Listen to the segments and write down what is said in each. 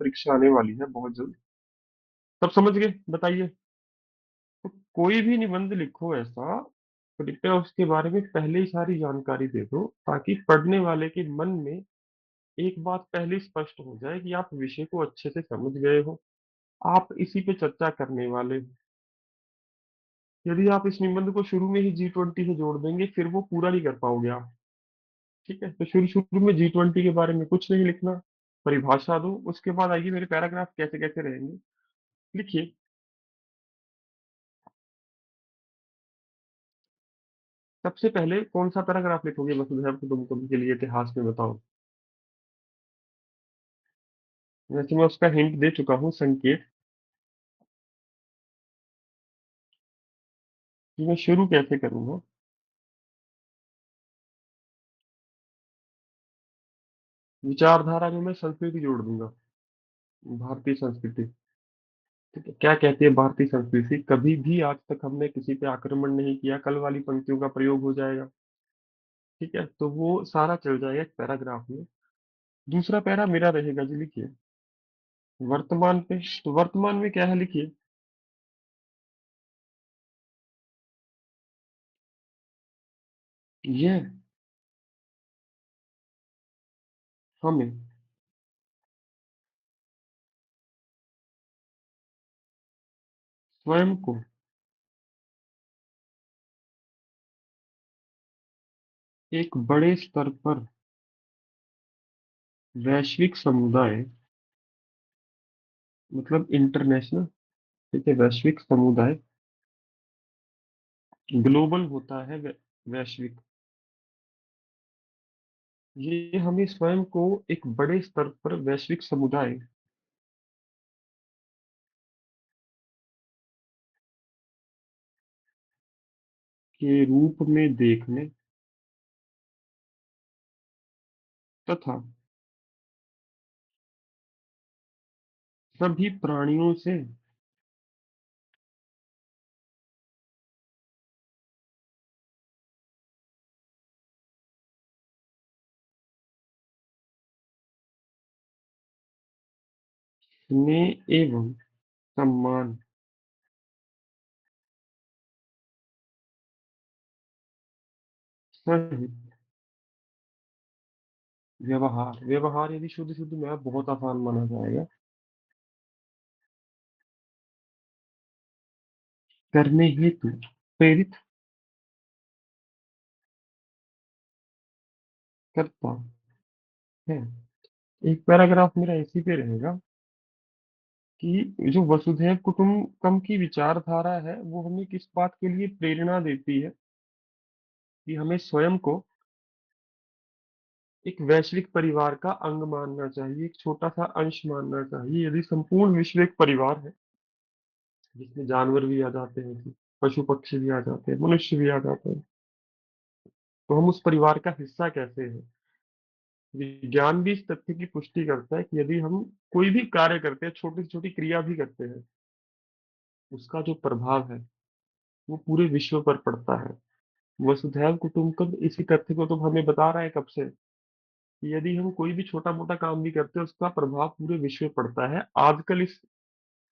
परीक्षा आने वाली है बहुत जल्द। सब समझ गए? बताइए। तो कोई भी निबंध लिखो ऐसा, कृपया उसके बारे में पहले ही सारी जानकारी दे दो, ताकि पढ़ने वाले के मन में एक बात पहले ही स्पष्ट हो जाए कि आप विषय को अच्छे से समझ गए हो, आप इसी पे चर्चा करने वाले हो। यदि आप इस निबंध को शुरू में ही G20 से जोड़ देंगे, फिर वो पूरा नहीं कर पाओगे आप। ठीक है, तो शुरू शुरू में G20 के बारे में कुछ नहीं लिखना, परिभाषा दो, उसके बाद आइए मेरे पैराग्राफ कैसे कैसे रहेंगे, लिखिए। सबसे पहले कौन सा पैराग्राफ लिखोगे वसुधैव कुटुंबकम के लिए इतिहास में, बताओ। वैसे मैं उसका हिंट दे चुका हूँ, संकेत, कि मैं शुरू कैसे करूंगा। विचारधारा में मैं संस्कृति जोड़ दूंगा, भारतीय संस्कृति। ठीक है, क्या कहती है भारतीय संस्कृति? कभी भी आज तक हमने किसी पे आक्रमण नहीं किया, कल वाली पंक्तियों का प्रयोग हो जाएगा। ठीक है, तो वो सारा चल जाएगा एक पैराग्राफ में। दूसरा पैरा मेरा रहेगा जी, लिखिए वर्तमान पे। तो वर्तमान में क्या है, लिखिए। यह हमें स्वयं को एक बड़े स्तर पर वैश्विक समुदाय, मतलब इंटरनेशनल, ठीक है, वैश्विक समुदाय, ग्लोबल होता है, वैश्विक। ये हमें स्वयं को एक बड़े स्तर पर वैश्विक समुदाय के रूप में देखने तथा सभी प्राणियों से स्नेह एवं सम्मान सहित व्यवहार, व्यवहार यदि शुद्ध शुद्ध में बहुत आसान माना जाएगा, करने हेतु प्रेरित करता है। एक पैराग्राफ मेरा इसी पे रहेगा कि जो वसुधैव कुटुंबकम की विचारधारा है वो हमें किस बात के लिए प्रेरणा देती है, कि हमें स्वयं को एक वैश्विक परिवार का अंग मानना चाहिए, एक छोटा सा अंश मानना चाहिए। यदि संपूर्ण विश्व एक परिवार है जिसमें जानवर भी आ जाते हैं जी, पशु पक्षी भी आ जाते हैं, मनुष्य भी आ जाते हैं, तो हम उस परिवार का हिस्सा कैसे हैं। विज्ञान भी इस तथ्य की पुष्टि करता है कि यदि हम कोई भी कार्य करते हैं, छोटी से छोटी क्रिया भी करते हैं, उसका जो प्रभाव है वो पूरे विश्व पर पड़ता है। वसुधैव कुटुंबकम इसी तथ्य को तो हमें बता रहा है कब से, कि यदि हम कोई भी छोटा मोटा काम भी करते हैं उसका प्रभाव पूरे विश्व पर पड़ता है। आजकल इस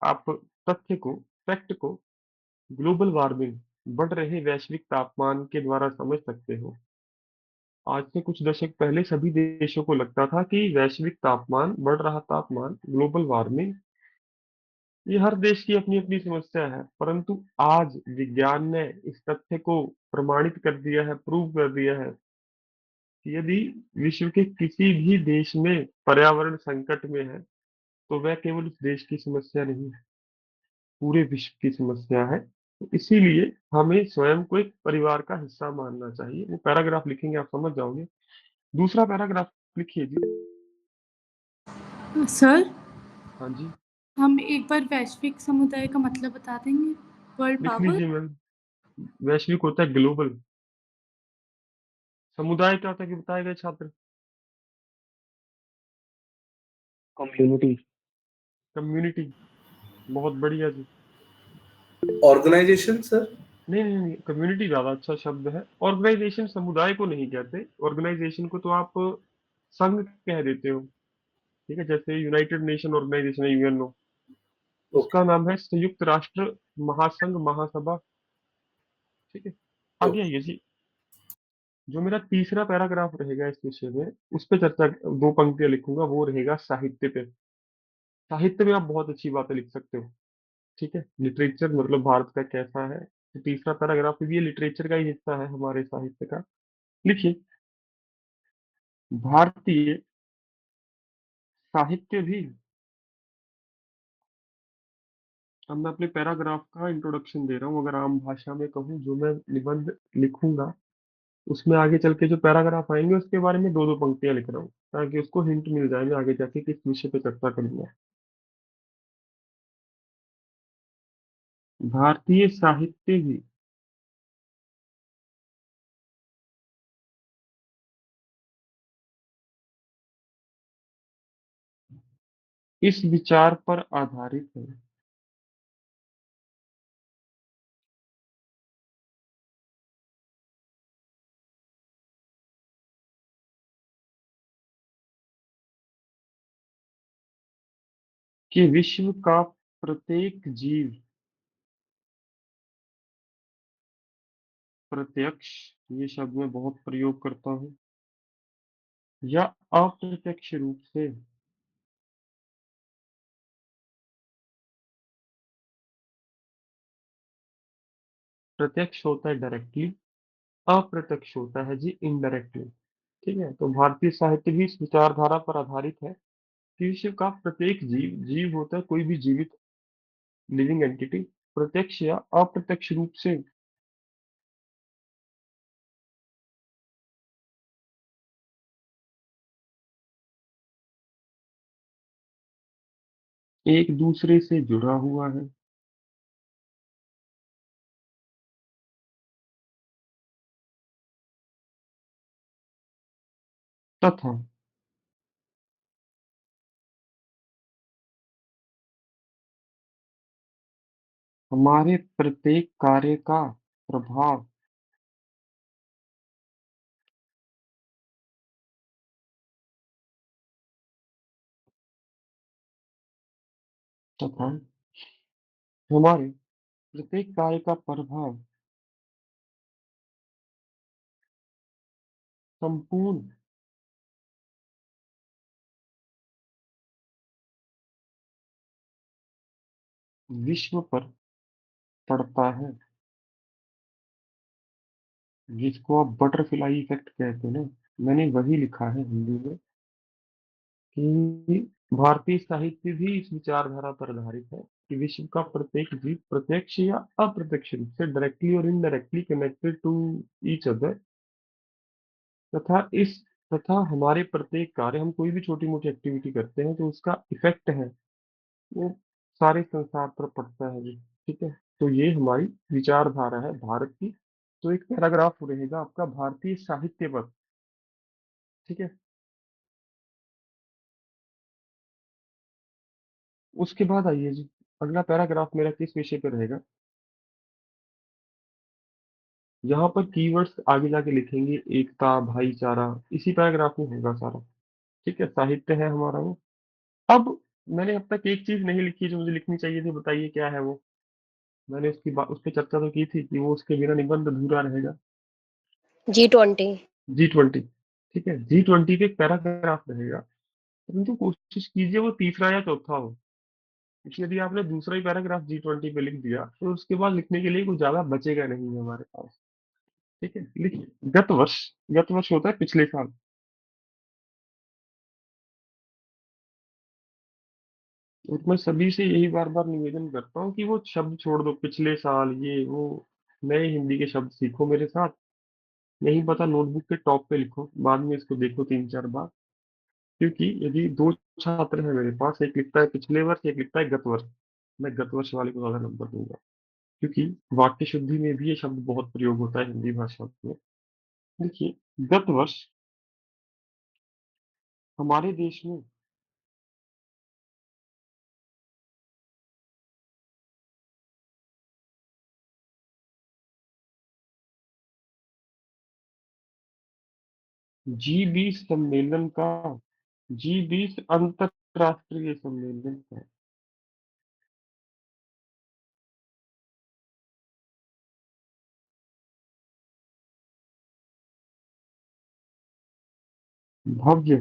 आप तथ्य को, फैक्ट को, ग्लोबल वार्मिंग, बढ़ रहे वैश्विक तापमान के द्वारा समझ सकते हो। आज से कुछ दशक पहले सभी देशों को लगता था कि वैश्विक तापमान, बढ़ रहा तापमान, ग्लोबल वार्मिंग, ये हर देश की अपनी अपनी समस्या है। परंतु आज विज्ञान ने इस तथ्य को प्रमाणित कर दिया है, प्रूव कर दिया है, कि यदि विश्व के किसी भी देश में पर्यावरण संकट में है, तो वह केवल उस देश की समस्या नहीं है, पूरे विश्व की समस्या है। तो इसीलिए हमें स्वयं को एक परिवार का हिस्सा मानना चाहिए। वो पैराग्राफ लिखेंगे, आप समझ जाओगे। दूसरा पैराग्राफ लिखिए जी। सर, हाँ जी, हम एक बार वैश्विक समुदाय का मतलब बता देंगे? वर्ल्ड लिख पावर। लीजिए मैम। वैश्विक होता है ग्लोबल, समुदाय क्या होता है कि बताए गए छात्र? कम्युनिटी। कम्युनिटी, बहुत बढ़िया जी। Organisation sir. नहीं नहीं नहीं, कम्युनिटी ज्यादा अच्छा शब्द है। ऑर्गेनाइजेशन समुदाय को नहीं कहते, ऑर्गेनाइजेशन को तो आप संघ कह देते हो। ठीक है, जैसे यूनाइटेड नेशन ऑर्गेनाइजेशन है, यूएनओ, ओके। उसका नाम है संयुक्त राष्ट्र महासंघ महासभा। ठीक है। आगे ओके। आइए जी। जो मेरा तीसरा पैराग्राफ रहेगा इस विषय में, उस पे चर्चा, दो पंक्तियां लिखूंगा, वो रहेगा साहित्य पे। साहित्य में आप बहुत अच्छी बातें लिख सकते हो। ठीक है, लिटरेचर मतलब भारत का कैसा है, तो तीसरा पैराग्राफ भी ये लिटरेचर का ही हिस्सा है हमारे साहित्य का। लिखिए, भारतीय साहित्य भी, अब मैं अपने पैराग्राफ का इंट्रोडक्शन दे रहा हूँ, अगर आम भाषा में कहूँ, जो मैं निबंध लिखूंगा उसमें आगे चल के जो पैराग्राफ आएंगे उसके बारे में दो दो पंक्तियां लिख रहा हूँ, ताकि उसको हिंट मिल जाए मैं आगे जाके किस विषय पे चर्चा करूंगा। भारतीय साहित्य भी इस विचार पर आधारित है कि विश्व का प्रत्येक जीव प्रत्यक्ष, ये शब्द मैं बहुत प्रयोग करता हूँ, या अप्रत्यक्ष रूप से, प्रत्यक्ष होता है डायरेक्टली, अप्रत्यक्ष होता है जी इनडायरेक्टली। ठीक है, तो भारतीय साहित्य भी इस विचारधारा पर आधारित है कि विश्व का प्रत्येक जीव, जीव होता है कोई भी जीवित लिविंग एंटिटी, प्रत्यक्ष या अप्रत्यक्ष रूप से एक दूसरे से जुड़ा हुआ है, तथा हमारे प्रत्येक कार्य का प्रभाव, तथा हमारे प्रत्येक कार्य का प्रभाव संपूर्ण विश्व पर पड़ता है, जिसको आप बटरफ्लाई इफेक्ट कहते हैं ना, मैंने वही लिखा है हिंदी में कि भारतीय साहित्य भी इस विचारधारा पर आधारित है कि विश्व का प्रत्येक जीव प्रत्यक्ष या अप्रत्यक्ष रूप से डायरेक्टली और indirectly connected to each other, तथा इस तथा हमारे प्रत्येक कार्य, हम कोई भी छोटी मोटी एक्टिविटी करते हैं तो उसका इफेक्ट है वो सारे संसार पर पड़ता है जी। ठीक है, तो ये हमारी विचारधारा है भारत की। तो एक पैराग्राफ रहेगा आपका भारतीय साहित्य पर। ठीक है, उसके बाद आइए जी, अगला पैराग्राफ मेरा किस विषय पर रहेगा। यहाँ पर कीवर्ड्स आगे जाके लिखेंगे, एकता, भाईचारा, इसी पैराग्राफ में होगा सारा। ठीक है, साहित्य है हमारा वो। अब मैंने अब तक एक चीज नहीं लिखी जो मुझे लिखनी चाहिए थी, बताइए क्या है वो। मैंने उसकी बात, उस पर चर्चा तो की थी कि वो उसके बिना निबंध अधूरा रहेगा। G20। G20। ठीक है, G20 पे एक पैराग्राफ रहेगा, परंतु कोशिश कीजिए वो तीसरा या चौथा हो, क्योंकि यदि आपने दूसरा ही पैराग्राफ G20 पे लिख दिया तो उसके बाद लिखने के लिए कुछ ज्यादा बचेगा नहीं हमारे पास। ठीक है, लिखिए, गत वर्ष, गत वर्ष होता है पिछले साल, और मैं सभी से यही बार बार निवेदन करता हूँ कि वो शब्द छोड़ दो, पिछले साल ये वो, नए हिंदी के शब्द सीखो मेरे साथ। नहीं पता, नोटबुक के टॉप पे लिखो, बाद में इसको देखो तीन चार बार। क्योंकि यदि दो छात्र हैं मेरे पास, एक लिखता है पिछले वर्ष, एक लिखता है गत वर्ष, मैं गत वर्ष वाले को ज्यादा नंबर दूंगा, क्योंकि वाक्य शुद्धि में भी ये शब्द बहुत प्रयोग होता है हिंदी भाषा में। देखिए, गत वर्ष हमारे देश में G20 सम्मेलन का G20 अंतरराष्ट्रीय सम्मेलन है। भव्य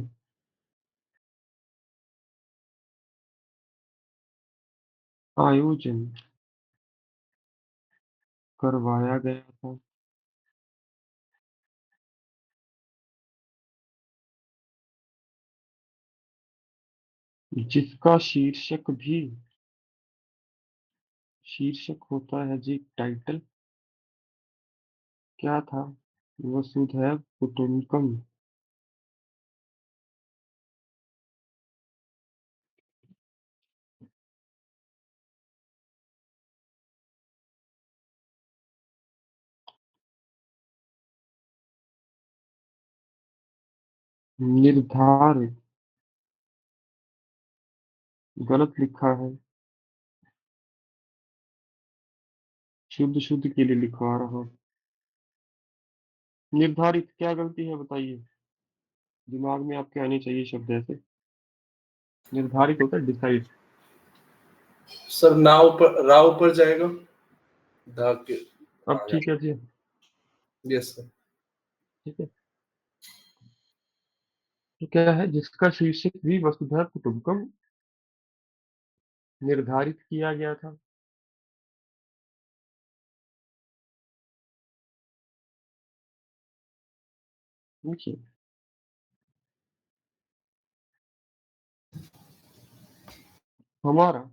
आयोजन करवाया गया था, जिसका शीर्षक होता है जी टाइटल। क्या था? वसुधैव कुटुंबकम। निर्धारित, गलत लिखा है। शुद्ध शुद्ध के लिए लिखवा रहा हूँ। निर्धारित क्या गलती है बताइए? दिमाग में आपके आने चाहिए शब्द ऐसे। निर्धारित होता है डिसाइड। सर राव पर जाएगा। धा के अब ठीक है जी। Yes sir. ठीक है, तो क्या है जिसका शीर्षक भी वसुधैव कुटुंबकम निर्धारित किया गया था। देखिए, हमारा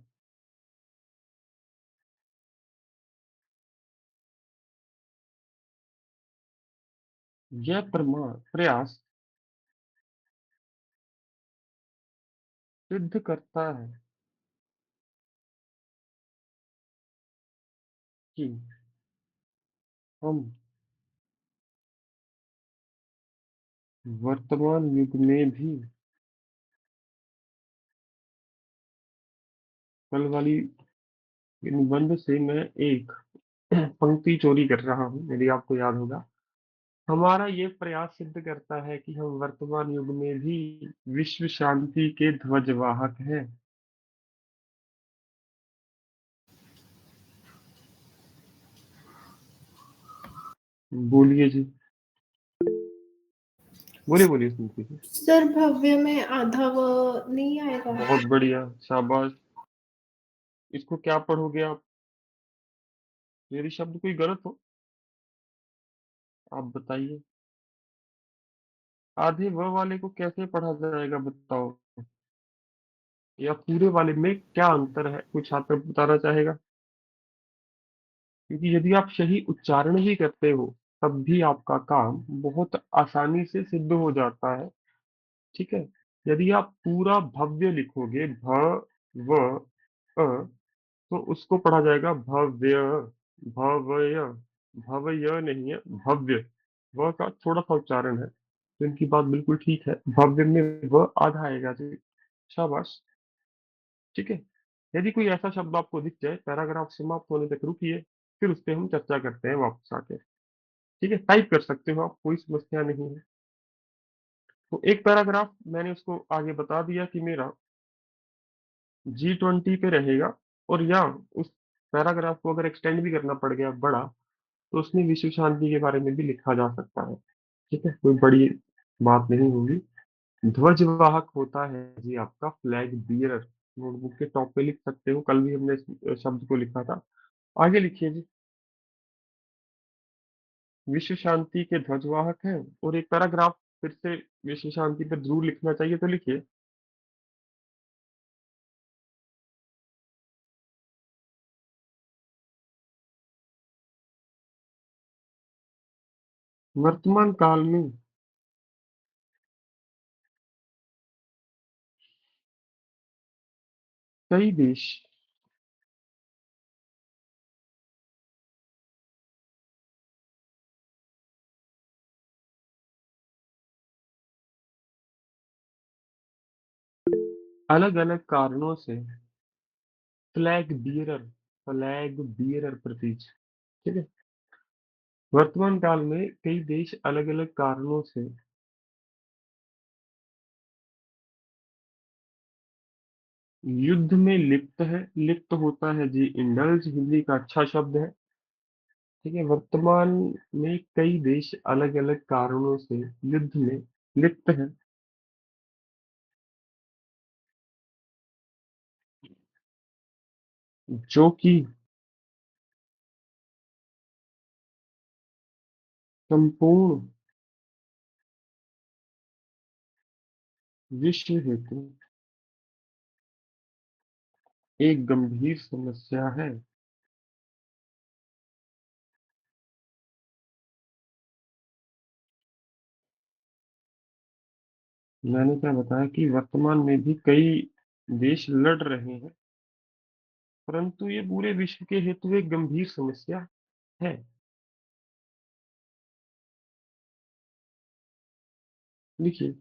यह प्रयास सिद्ध करता है कि हम वर्तमान युग में भी, कल वाली निबंध से मैं एक पंक्ति चोरी कर रहा हूँ, यदि आपको याद होगा। हमारा ये प्रयास सिद्ध करता है कि हम वर्तमान युग में भी विश्व शांति के ध्वजवाहक हैं। बोलिए जी, बोलिए बोलिए, सुनते हैं। सर भव्य में आधा व नहीं आएगा। बहुत बढ़िया, शाबाश। इसको क्या पढ़ोगे आप? यदि शब्द कोई गलत हो आप बताइए। आधे व वाले को कैसे पढ़ा जाएगा बताओ, या पूरे वाले में क्या अंतर है? कोई छात्र बताना चाहेगा? क्योंकि यदि आप सही उच्चारण भी करते हो तब भी आपका काम बहुत आसानी से सिद्ध हो जाता है। ठीक है, यदि आप पूरा भव्य लिखोगे व अ, तो उसको पढ़ा जाएगा भव्य। भव्य, भव्य नहीं है, भव्य। व का थोड़ा सा उच्चारण है, तो इनकी बात बिल्कुल ठीक है। भव्य में व आधा आएगा जी। शाबाश। ठीक है, यदि कोई ऐसा शब्द आपको दिख जाए, पैराग्राफ समाप्त होने तक रुकिए, फिर उस पर हम चर्चा करते हैं वापस आके। ठीक है, टाइप कर सकते हो आप, कोई समस्या नहीं है। तो एक पैराग्राफ मैंने उसको आगे बता दिया कि मेरा G20 पे रहेगा, और या उस पैराग्राफ को अगर एक्सटेंड भी करना पड़ गया बड़ा, तो उसमें विश्व शांति के बारे में भी लिखा जा सकता है। ठीक है, कोई बड़ी बात नहीं होगी। ध्वजवाहक होता है जी आपका फ्लैग बियरर। नोटबुक के टॉप पे लिख सकते हो, कल भी हमने इस शब्द को लिखा था। आगे लिखिए जी। विश्व शांति के ध्वजवाहक हैं, और एक पैराग्राफ फिर से विश्व शांति पर जरूर लिखना चाहिए, तो लिखिए। वर्तमान काल में कई देश अलग अलग कारणों से फ्लैग बियरर प्रतीक। ठीक है, वर्तमान काल में कई देश अलग अलग कारणों से युद्ध में लिप्त है, लिप्त होता है जी, इंडल्ज हिंदी का अच्छा शब्द है। ठीक है, वर्तमान में कई देश अलग अलग कारणों से युद्ध में लिप्त हैं, जो कि संपूर्ण विश्व हेतु एक गंभीर समस्या है। मैंने क्या बताया कि वर्तमान में भी कई देश लड़ रहे हैं, परंतु ये पूरे विश्व के हेतु एक गंभीर समस्या है। देखिए,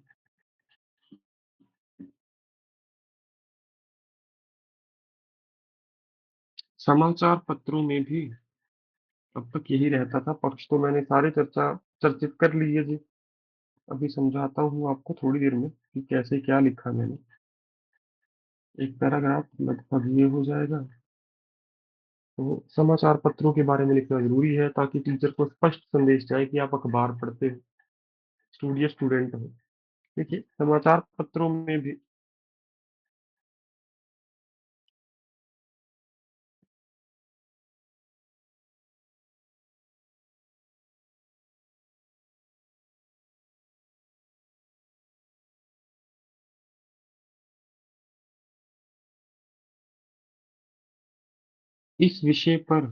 समाचार पत्रों में भी अब तक यही रहता था। पक्ष तो मैंने सारे चर्चित कर लिए जी। अभी समझाता हूँ आपको थोड़ी देर में कि कैसे क्या लिखा मैंने। एक पैराग्राफ लगभग ये हो जाएगा। तो समाचार पत्रों के बारे में लिखना जरूरी है ताकि टीचर को स्पष्ट संदेश जाए कि आप अखबार पढ़ते हो, स्टूडेंट हो। देखिए, समाचार पत्रों में भी इस विषय पर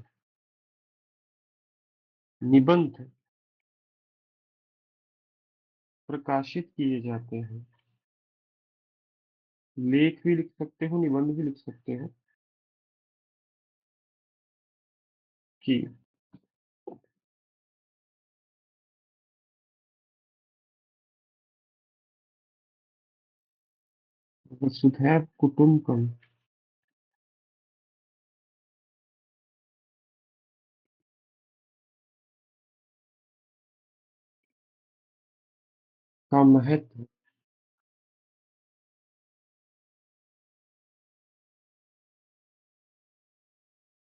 निबंध प्रकाशित किए जाते हैं। लेख भी लिख सकते हो, निबंध भी लिख सकते हो कि वसुधैव कुटुंबकम का महत्व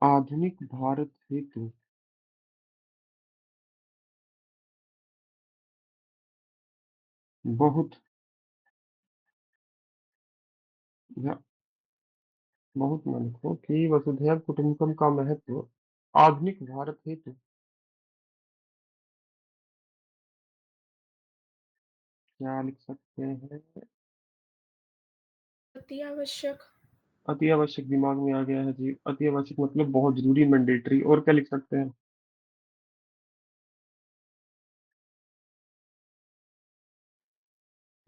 आधुनिक भारत हेतु बहुत या बहुत मन को कि वसुधैव कुटुंबकम का महत्व आधुनिक भारत हेतु क्या लिख सकते हैं? अति आवश्यक। अति आवश्यक दिमाग में आ गया है जी। अति आवश्यक मतलब बहुत जरूरी, मैंडेटरी। और क्या लिख सकते हैं?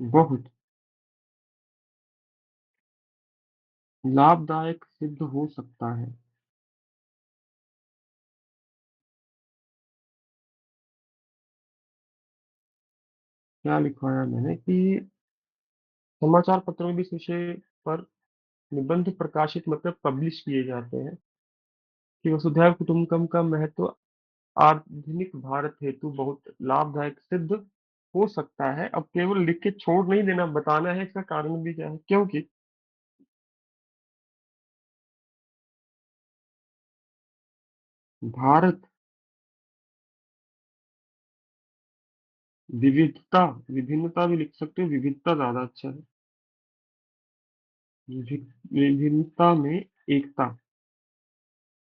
बहुत लाभदायक सिद्ध हो सकता है। क्या लिखवाया मैंने कि समाचार पत्रों में भी इस विषय पर निबंध प्रकाशित मतलब पब्लिश किए जाते हैं कि वसुधैव कुटुंबकम का महत्व आधुनिक भारत हेतु बहुत लाभदायक सिद्ध हो सकता है। अब केवल लिख के छोड़ नहीं देना, बताना है इसका कारण भी क्या है। क्योंकि भारत विविधता, विभिन्नता भी लिख सकते हो, विविधता ज्यादा अच्छा है। विभिन्नता में एकता,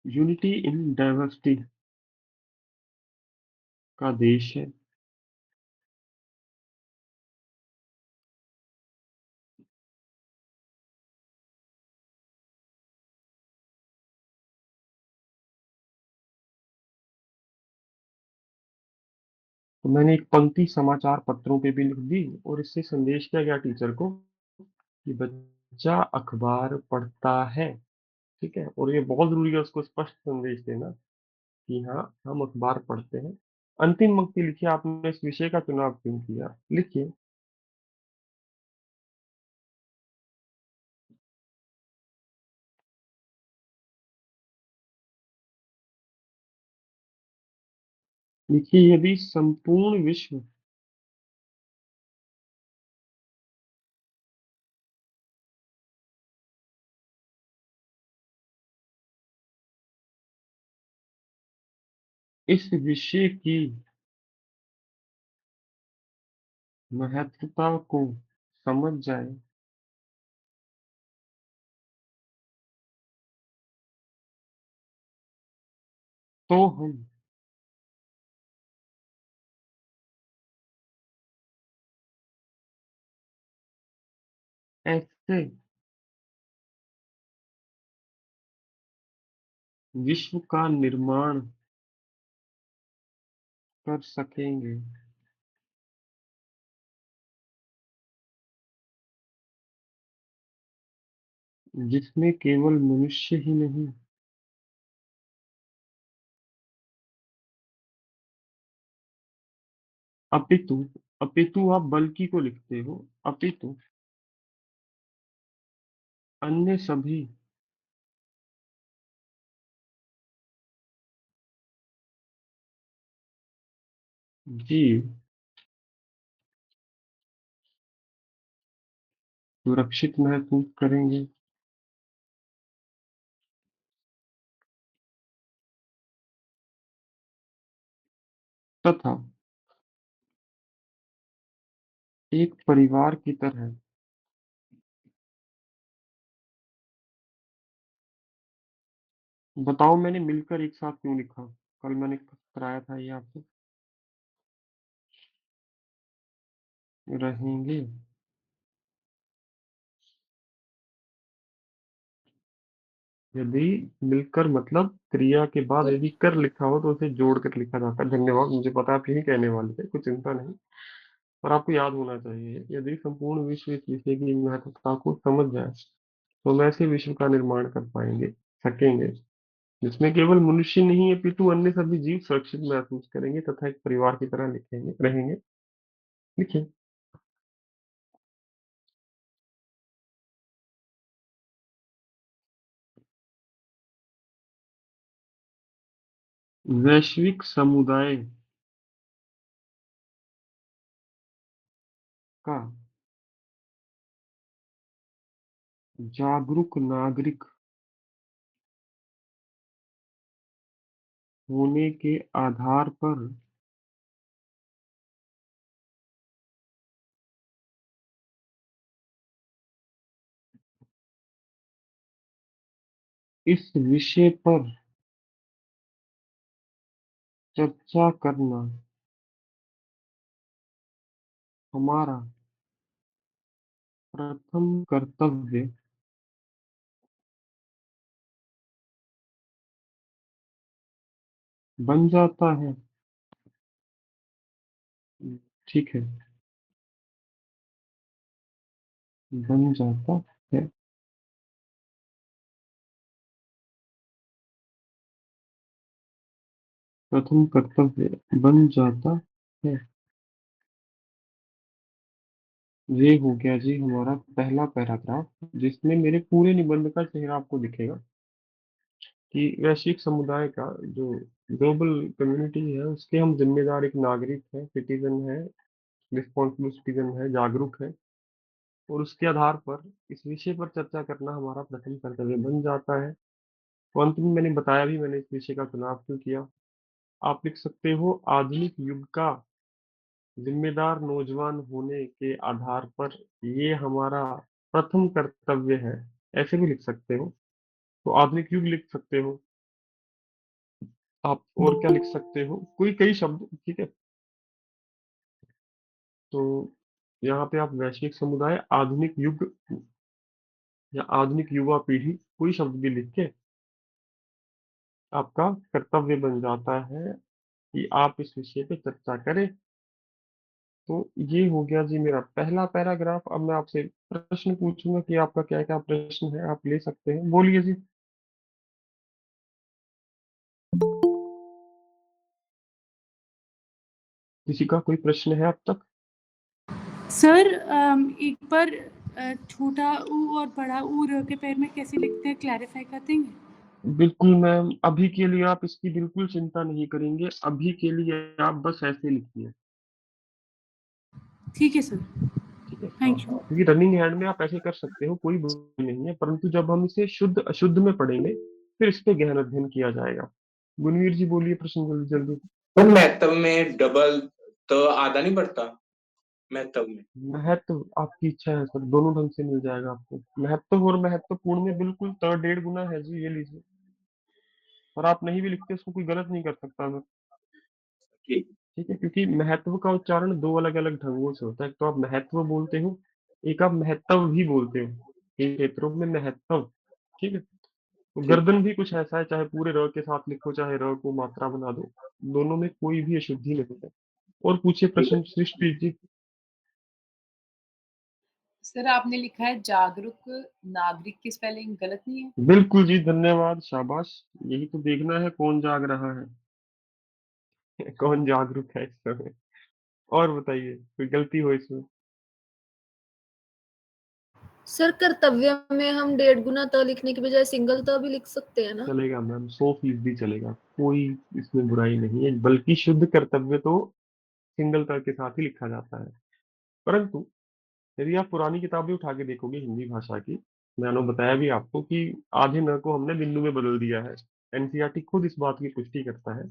यूनिटी इन डाइवर्सिटी का देश है। तो मैंने एक पंक्ति समाचार पत्रों पे भी लिख दी और इससे संदेश क्या गया टीचर को कि बच्चा अखबार पढ़ता है। ठीक है, और ये बहुत जरूरी है उसको स्पष्ट संदेश देना कि हाँ, हम अखबार पढ़ते हैं। अंतिम पंक्ति लिखिए, आपने इस विषय का चुनाव क्यों किया, लिखिए। लिखिए, यदि संपूर्ण विश्व इस विषय की महत्वता को समझ जाए तो हम ऐसे विश्व का निर्माण कर सकेंगे जिसमें केवल मनुष्य ही नहीं अपितु अपितु आप बल्कि को लिखते हो, अपितु अन्य सभी जीव सुरक्षित महसूस करेंगे तथा एक परिवार की तरह बताओ मैंने मिलकर एक साथ क्यों लिखा? कल मैंने कराया था ये आपसे। रहेंगे यदि मिलकर मतलब क्रिया के बाद यदि कर लिखा हो तो उसे जोड़ कर लिखा जाता है। धन्यवाद, मुझे पता आप यही कहने वाले थे, कुछ चिंता नहीं। पर आपको याद होना चाहिए यदि संपूर्ण विश्व इस विषय की महत्वता को समझ जाए तो हम ऐसे विश्व का निर्माण कर पाएंगे सकेंगे जिसमें केवल मनुष्य नहीं है पितु अन्य सभी जीव सुरक्षित महसूस करेंगे तथा एक परिवार की तरह लिखेंगे रहेंगे। लिखें। वैश्विक समुदाय का जागरूक नागरिक होने के आधार पर इस विषय पर चर्चा करना हमारा प्रथम कर्तव्य बन जाता है। ठीक है, बन जाता है। प्रथम कर्तव्य बन जाता है। ये हो गया जी हमारा पहला पैराग्राफ जिसमें मेरे पूरे निबंध का चेहरा आपको दिखेगा कि वैश्विक समुदाय का जो ग्लोबल कम्युनिटी है उसके हम जिम्मेदार एक नागरिक है, सिटीजन है, रिस्पॉन्सिबल सिटीजन है, जागरूक है। और उसके आधार पर इस विषय पर चर्चा करना हमारा प्रथम कर्तव्य बन जाता है। तो अंत में मैंने बताया भी मैंने इस विषय का चुनाव क्यों किया। आप लिख सकते हो आधुनिक युग का जिम्मेदार नौजवान होने के आधार पर ये हमारा प्रथम कर्तव्य है, ऐसे भी लिख सकते हो। तो आधुनिक युग लिख सकते हो आप, और क्या लिख सकते हो, कोई कई शब्द, ठीक है। तो यहाँ पे आप वैश्विक समुदाय, आधुनिक युग या आधुनिक युवा पीढ़ी कोई शब्द भी लिख के आपका कर्तव्य बन जाता है कि आप इस विषय पे चर्चा करें। तो ये हो गया जी मेरा पहला पैराग्राफ। अब मैं आपसे प्रश्न पूछूंगा कि आपका क्या क्या प्रश्न है, आप ले सकते हैं, बोलिए जी। किसी का कोई प्रश्न है अब तक? सर एक बार छोटा ऊ और बड़ा ऊ र के पैर में कैसे लिखते हैं, क्लैरिफाई कर देंगे? बिल्कुल मैम, अभी के लिए आप इसकी बिल्कुल चिंता नहीं करेंगे, अभी के लिए आप बस ऐसे लिखिए। ठीक है सर, ठीक है, थैंक यू। क्योंकि रनिंग हैंड में आप ऐसे कर सकते हो, कोई बुराई नहीं है, परंतु जब हम इसे शुद्ध अशुद्ध में पढ़ेंगे फिर इस पे गहन अध्ययन किया जाएगा। गुणवीर जी बोलिए प्रश्न जल्दी जल्दी। तो महत्व में डबल तो आधा नहीं बढ़ता महत्व में? महत्व आपकी इच्छा है सर, दोनों ढंग से मिल जाएगा आपको। महत्व और महत्वपूर्ण में बिल्कुल 1.5 गुना है जी, ये लीजिए। और आप नहीं भी लिखते उसको कोई गलत नहीं कर सकता सर। ठीक। ठीक है, क्योंकि महत्व का उच्चारण दो अलग अलग ढंगों से होता है। एक तो आप महत्व बोलते हो, एक आप महत्व भी बोलते हो। इन क्षेत्रों में महत्व। ठीक है। तो ठीक। गर्दन भी कुछ ऐसा है, चाहे पूरे र के साथ लिखो चाहे र को मात्रा बना दो, दोनों में कोई भी अशुद्धि नहीं है। और पूछिए ठीक प्रश्न है। सृष्टि जी। सर आपने लिखा है जागरूक नागरिक की स्पेलिंग गलत नहीं है? बिल्कुल जी, धन्यवाद, शाबाश। यही तो देखना है कौन जाग रहा है। कौन जागरूक है इस समय। और बताइए कोई गलती हो इसमें। सर कर्तव्य में हम 1.5 गुना त लिखने की बजाय सिंगल त भी लिख सकते हैं ना? चलेगा मैम, 100% चलेगा, कोई इसमें बुराई नहीं है। बल्कि शुद्ध कर्तव्य तो सिंगल तर के साथ ही लिखा जाता है। परंतु यदि आप पुरानी किताबें उठा के देखोगे हिंदी भाषा की, मैंने बताया भी आपको कि आधे न को हमने बिंदु में बदल दिया है। एनसीईआरटी खुद इस बात की पुष्टि करता है।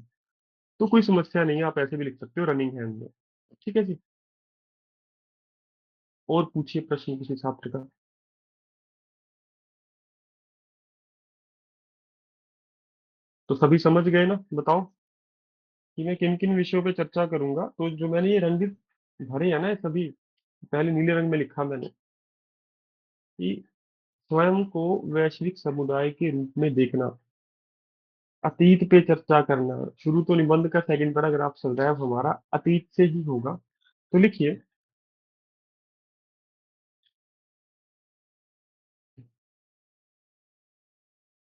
तो कोई समस्या नहीं है, आप ऐसे भी लिख सकते हो रनिंग हैंड में। ठीक है जी। और पूछिए प्रश्न किसी छात्र का। तो सभी समझ गए ना, बताओ कि मैं किन किन विषयों पे चर्चा करूंगा। तो जो मैंने ये रंग भरे हैं ना ये सभी, पहले नीले रंग में लिखा मैंने कि स्वयं को वैश्विक समुदाय के रूप में देखना, अतीत पे चर्चा करना। शुरू तो निबंध का सेकंड पैराग्राफ चल रहा है, अब हमारा अतीत से ही होगा। तो लिखिए,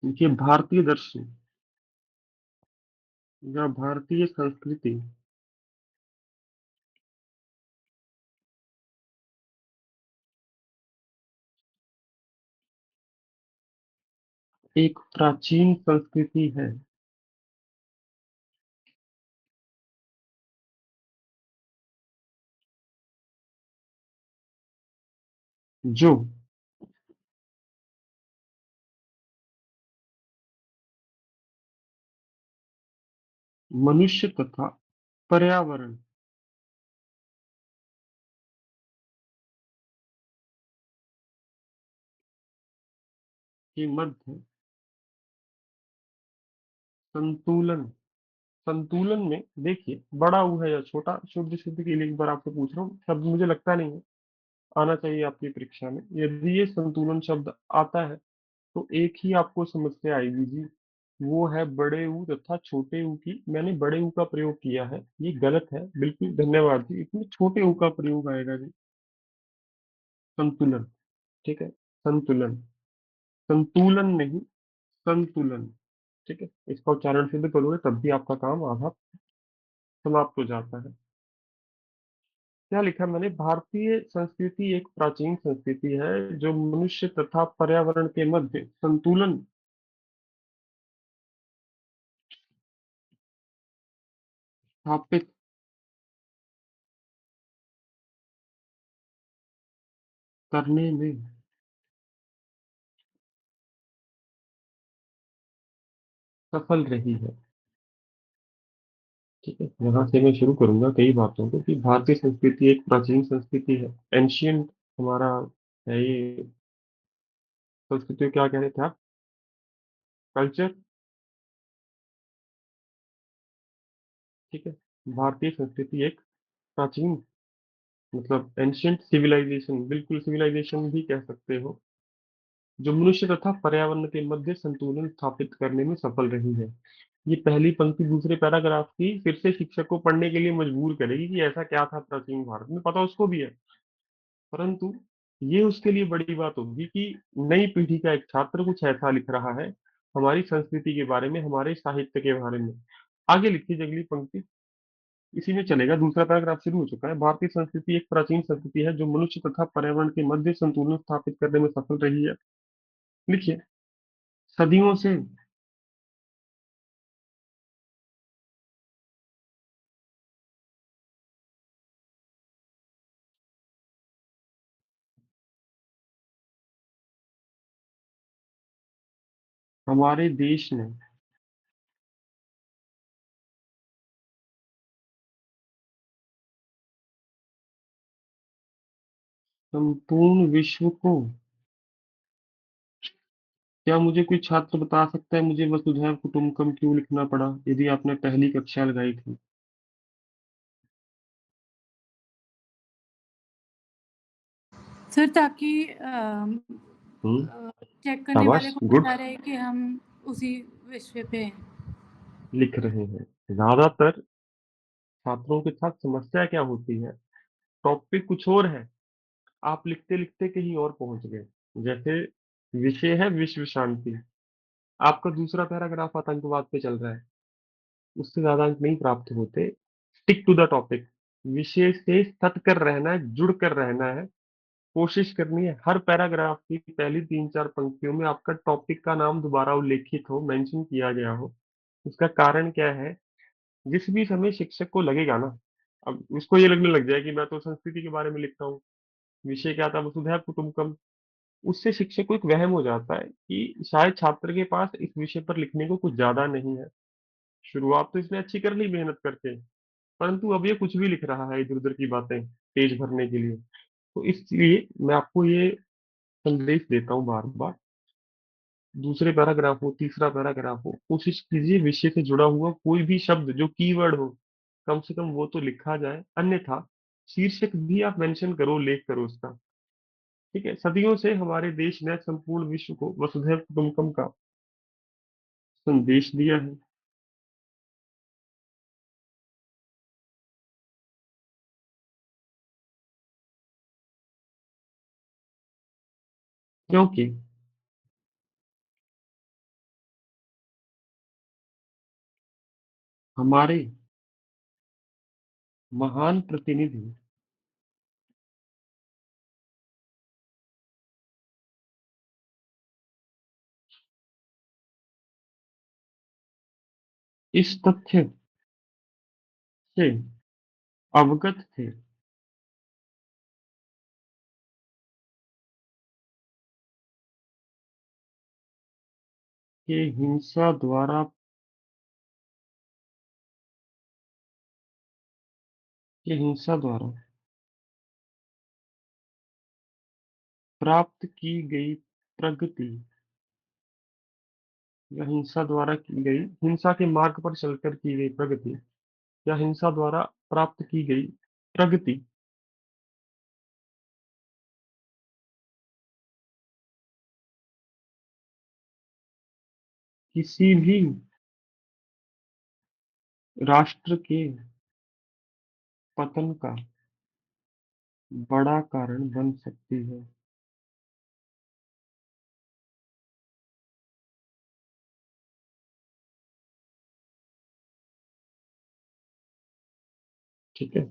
देखिए भारतीय दर्शन या भारतीय संस्कृति एक प्राचीन संस्कृति है जो मनुष्य तथा पर्यावरण के मध्य संतुलन, संतुलन में देखिए बड़ा ऊ है या छोटा, शुद्ध शुद्ध के लिए एक बार आपसे पूछ रहा हूँ, शब्द मुझे लगता नहीं है आना चाहिए आपकी परीक्षा में। यदि ये संतुलन शब्द आता है तो एक ही आपको समस्या आएगी जी, वो है बड़े ऊ तथा छोटे ऊ की। मैंने बड़े ऊ का प्रयोग किया है, ये गलत है बिल्कुल, धन्यवाद जी। इसमें छोटे ऊ का प्रयोग आएगा जी, संतुलन। ठीक है, संतुलन, संतुलन नहीं, संतुलन। ठीक है, इसका उच्चारण सिद्ध करोगे तब भी आपका काम आधा समाप्त हो जाता है। क्या लिखा मैंने, भारतीय संस्कृति एक प्राचीन संस्कृति है जो मनुष्य तथा पर्यावरण के मध्य संतुलन स्थापित करने में सफल रही है। ठीक है, यहाँ से मैं शुरू करूंगा कई बातों को कि भारतीय संस्कृति एक प्राचीन संस्कृति है, एंशियंट हमारा है ये। संस्कृति को क्या कह रहे थे आप, कल्चर। ठीक है, भारतीय संस्कृति एक प्राचीन, मतलब एंशियंट सिविलाइजेशन, बिल्कुल सिविलाइजेशन भी कह सकते हो, जो मनुष्य तथा पर्यावरण के मध्य संतुलन स्थापित करने में सफल रही है। ये पहली पंक्ति दूसरे पैराग्राफ की फिर से शिक्षक को पढ़ने के लिए मजबूर करेगी कि ऐसा क्या था प्राचीन भारत में, पता उसको भी है। परंतु ये उसके लिए बड़ी बात होगी कि नई पीढ़ी का एक छात्र कुछ ऐसा लिख रहा है हमारी संस्कृति के बारे में, हमारे साहित्य के बारे में। आगे लिखिए अगली पंक्ति, इसी में चलेगा। दूसरा पैराग्राफ शुरू हो चुका है। भारतीय संस्कृति एक प्राचीन संस्कृति है जो मनुष्य तथा पर्यावरण के मध्य संतुलन स्थापित करने में सफल रही है। लिखिए, सदियों से हमारे देश ने संपूर्ण विश्व को, क्या मुझे कोई छात्र बता सकता है मुझे वसुधैव कुटुंबकम क्यों लिखना पड़ा, यदि आपने पहली कक्षा लगाई थी? सर ताकि हम्म। चेक करने वाले शाबाश, को गुड। पता रहे कि हम उसी विषय पे हैं। लिख रहे हैं। ज्यादातर छात्रों के साथ समस्या क्या होती है, टॉपिक कुछ और है, आप लिखते लिखते कहीं और पहुंच गए। जैसे विषय है विश्व शांति, आपका दूसरा पैराग्राफ आतंकवाद पे चल रहा है, उससे ज्यादा अंक नहीं प्राप्त होते। स्टिक टू द टॉपिक, विषय से सट कर रहना है, जुड़ कर रहना है, कोशिश करनी है हर पैराग्राफ की पहली 3-4 पंक्तियों में आपका टॉपिक का नाम दोबारा उल्लेखित हो, मेंशन किया गया हो। उसका कारण क्या है, जिस भी समय शिक्षक को लगेगा ना, अब उसको ये लगने लग जाए कि मैं तो संस्कृति के बारे में लिख रहा हूँ, विषय क्या था, वसुधैव कुटुंबकम, उससे शिक्षक को एक वहम हो जाता है कि शायद छात्र के पास इस विषय पर लिखने को कुछ ज्यादा नहीं है। शुरुआत तो इसने अच्छी कर ली मेहनत करके, परंतु अब ये कुछ भी लिख रहा है इधर उधर की बातें पेज भरने के लिए। तो इसलिए मैं आपको ये संदेश देता हूँ बार बार, दूसरे पैराग्राफ हो तीसरा पैराग्राफ हो, कोशिश कीजिए विषय से जुड़ा हुआ कोई भी शब्द जो कीवर्ड हो, कम से कम वो तो लिखा जाए, अन्यथा शीर्षक भी आप मेंशन करो, उल्लेख करो उसका। ठीक है, सदियों से हमारे देश ने संपूर्ण विश्व को वसुधैव कुटुंबकम का संदेश दिया है। क्योंकि हमारे महान प्रतिनिधि इस तथ्य से अवगत थे कि हिंसा द्वारा प्राप्त की गई प्रगति, या हिंसा द्वारा की गई, हिंसा के मार्ग पर चलकर की गई प्रगति, या हिंसा द्वारा प्राप्त की गई प्रगति किसी भी राष्ट्र के पतन का बड़ा कारण बन सकती है। ठीक है,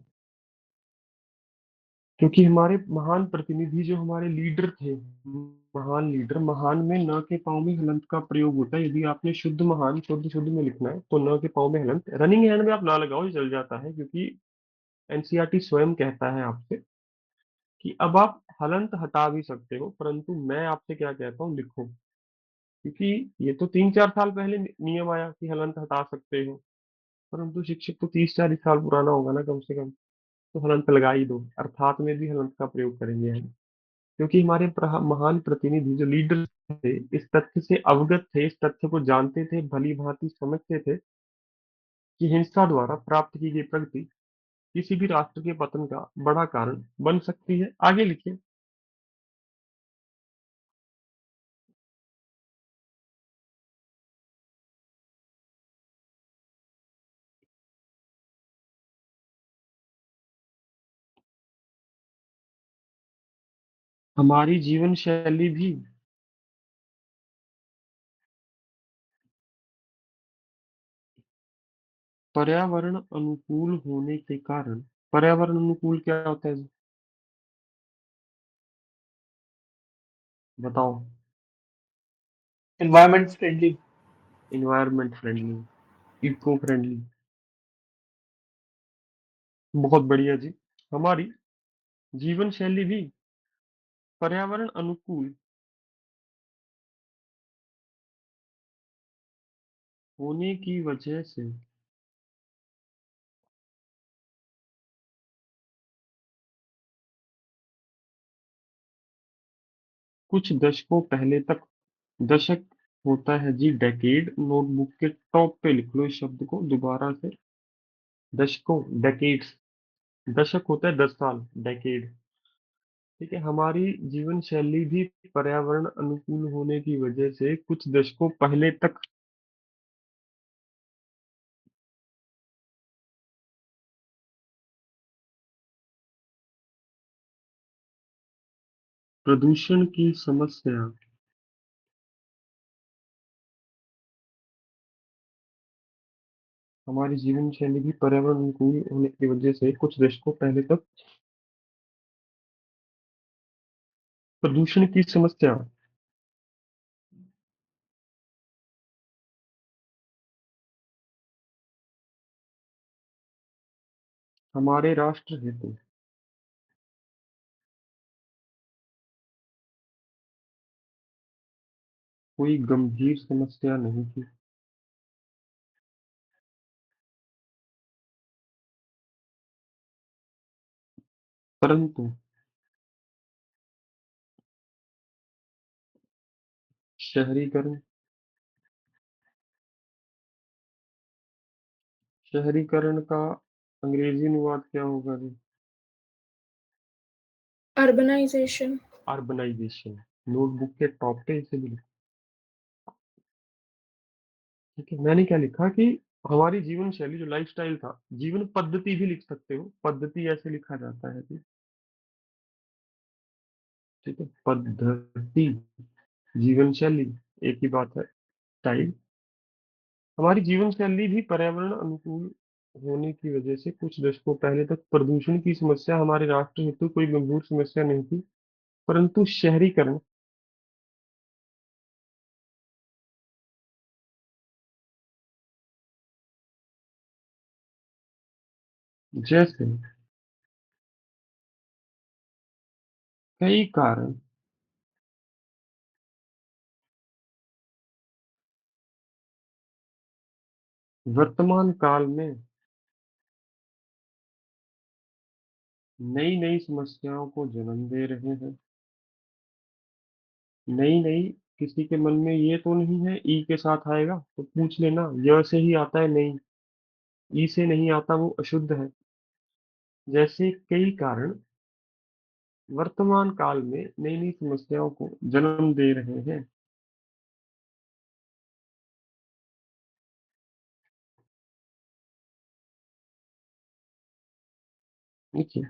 क्योंकि हमारे महान प्रतिनिधि जो हमारे लीडर थे, महान लीडर, महान में न के पाँव में हलंत का प्रयोग होता है। यदि आपने शुद्ध महान शुद्ध शुद्ध में लिखना है तो न के पाँव में हलंत, रनिंग हैंड में आप ना लगाओ, ये चल जाता है, क्योंकि एनसीईआरटी स्वयं कहता है आपसे कि अब आप हलंत हटा भी सकते हो, परंतु मैं आपसे क्या कहता हूँ, लिखो। क्योंकि ये तो 3-4 साल पहले नियम आया कि हलंत हटा सकते हो, परंतु शिक्षक तो 30-40 साल पुराना होगा ना कम से कम, तो हलंत लगा ही दो, अर्थात में भी हलंत का प्रयोग करेंगे हम। क्योंकि हमारे महान प्रतिनिधि जो लीडर थे इस तथ्य से अवगत थे, इस तथ्य को जानते थे, भली भांति समझते थे कि हिंसा द्वारा प्राप्त की गई प्रगति किसी भी राष्ट्र के पतन का बड़ा कारण बन सकती है। आगे लिखिए। हमारी जीवन शैली भी पर्यावरण अनुकूल होने के कारण, पर्यावरण अनुकूल क्या होता है जी? बताओ। Environment friendly. Environment friendly, eco friendly, बहुत बढ़िया जी। हमारी जीवन शैली भी पर्यावरण अनुकूल होने की वजह से कुछ दशकों पहले तक। दशक होता है जी डेकेड। नोटबुक के टॉप पे लिख लो इस शब्द को दोबारा से। दशकों, डेकेड्स। दशक होता है 10 साल, डेकेड। ठीक है, हमारी जीवन शैली भी पर्यावरण अनुकूल होने की वजह से कुछ दशकों पहले तक प्रदूषण की समस्या, हमारी जीवन शैली भी पर्यावरण अनुकूल होने की वजह से कुछ दशकों पहले तक प्रदूषण की समस्या हमारे राष्ट्र हेतु कोई गंभीर समस्या नहीं थी। परंतु शहरीकरण, शहरीकरण का अंग्रेजी अनुवाद क्या होगा जी? अर्बनाइजेशन। अर्बनाइजेशन। नोटबुक के टॉप पे इसे भी लिखो। ठीक है, मैंने क्या लिखा कि हमारी जीवन शैली, जो लाइफस्टाइल था, जीवन पद्धति भी लिख सकते हो, पद्धति ऐसे लिखा जाता है जी। ठीक है, पद्धति, जीवन शैली एक ही बात है, स्टाइल। हमारी जीवन शैली भी पर्यावरण अनुकूल होने की वजह से कुछ दशकों पहले तक प्रदूषण की समस्या हमारे राष्ट्र हेतु कोई गंभीर समस्या नहीं थी। परंतु शहरीकरण, जैसे कई कारण वर्तमान काल में नई नई समस्याओं को जन्म दे रहे हैं। नई नई, किसी के मन में ये तो नहीं है ई के साथ आएगा तो पूछ लेना, य से ही आता है नहीं, ई से नहीं आता वो अशुद्ध है। जैसे कई कारण वर्तमान काल में नई नई समस्याओं को जन्म दे रहे हैं। देखिए,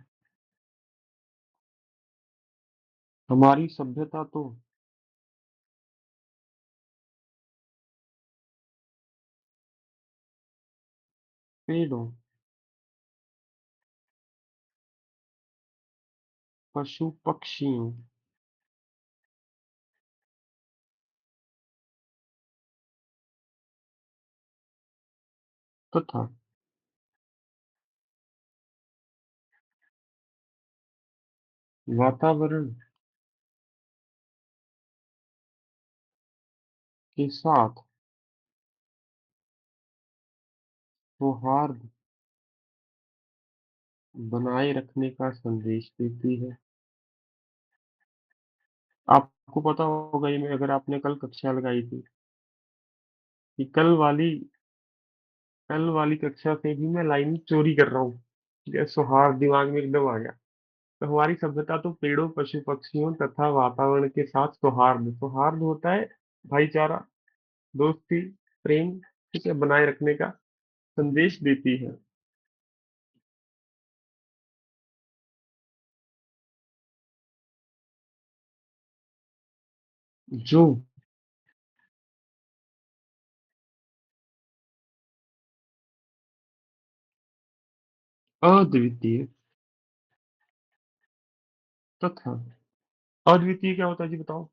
हमारी सभ्यता तो पेड़ों, पशु पक्षियों तथा वातावरण के साथ सौहार्द बनाए रखने का संदेश देती है। आपको पता होगा ये, में अगर आपने कल कक्षा लगाई थी कि कल वाली कक्षा से भी मैं लाइन चोरी कर रहा हूँ। ठीक है, सौहार्द दिमाग में एकदम आ गया। तो हमारी सभ्यता तो पेड़ों, पशु पक्षियों तथा वातावरण के साथ सौहार्द, सौहार्द होता है भाईचारा, दोस्ती, प्रेम, ठीक है, बनाए रखने का संदेश देती है। जो अद्वितीय तथा, अद्वितीय क्या होता है जी बताओ?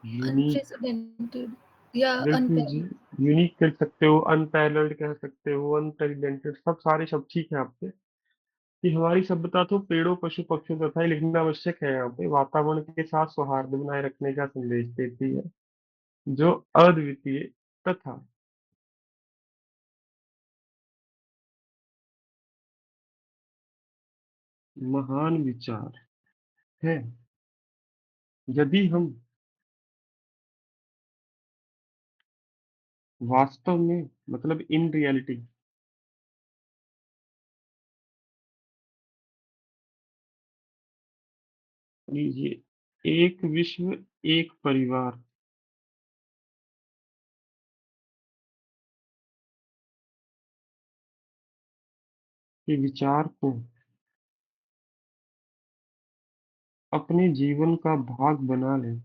यूनिक। अनप्रेसिडेंटेड या बिल्कुल जी, अनपैरेंट। यूनिक कह सकते हो, अनपैरेलल्ड कह सकते हो, अनप्रेसिडेंटेड, सब सारे शब्द ठीक है आपके। कि हमारी सभ्यता तो पेड़ों, पशु पक्षियों तथा ही लिखना आवश्यक है यहाँ पे, वातावरण के साथ सौहार्द बनाए रखने का संदेश देती है। जो अद्वितीय तथा महान विचार है, यदि हम वास्तव में मतलब इन रियलिटी लीजिए एक विश्व एक परिवार के विचार को अपने जीवन का भाग बना लें,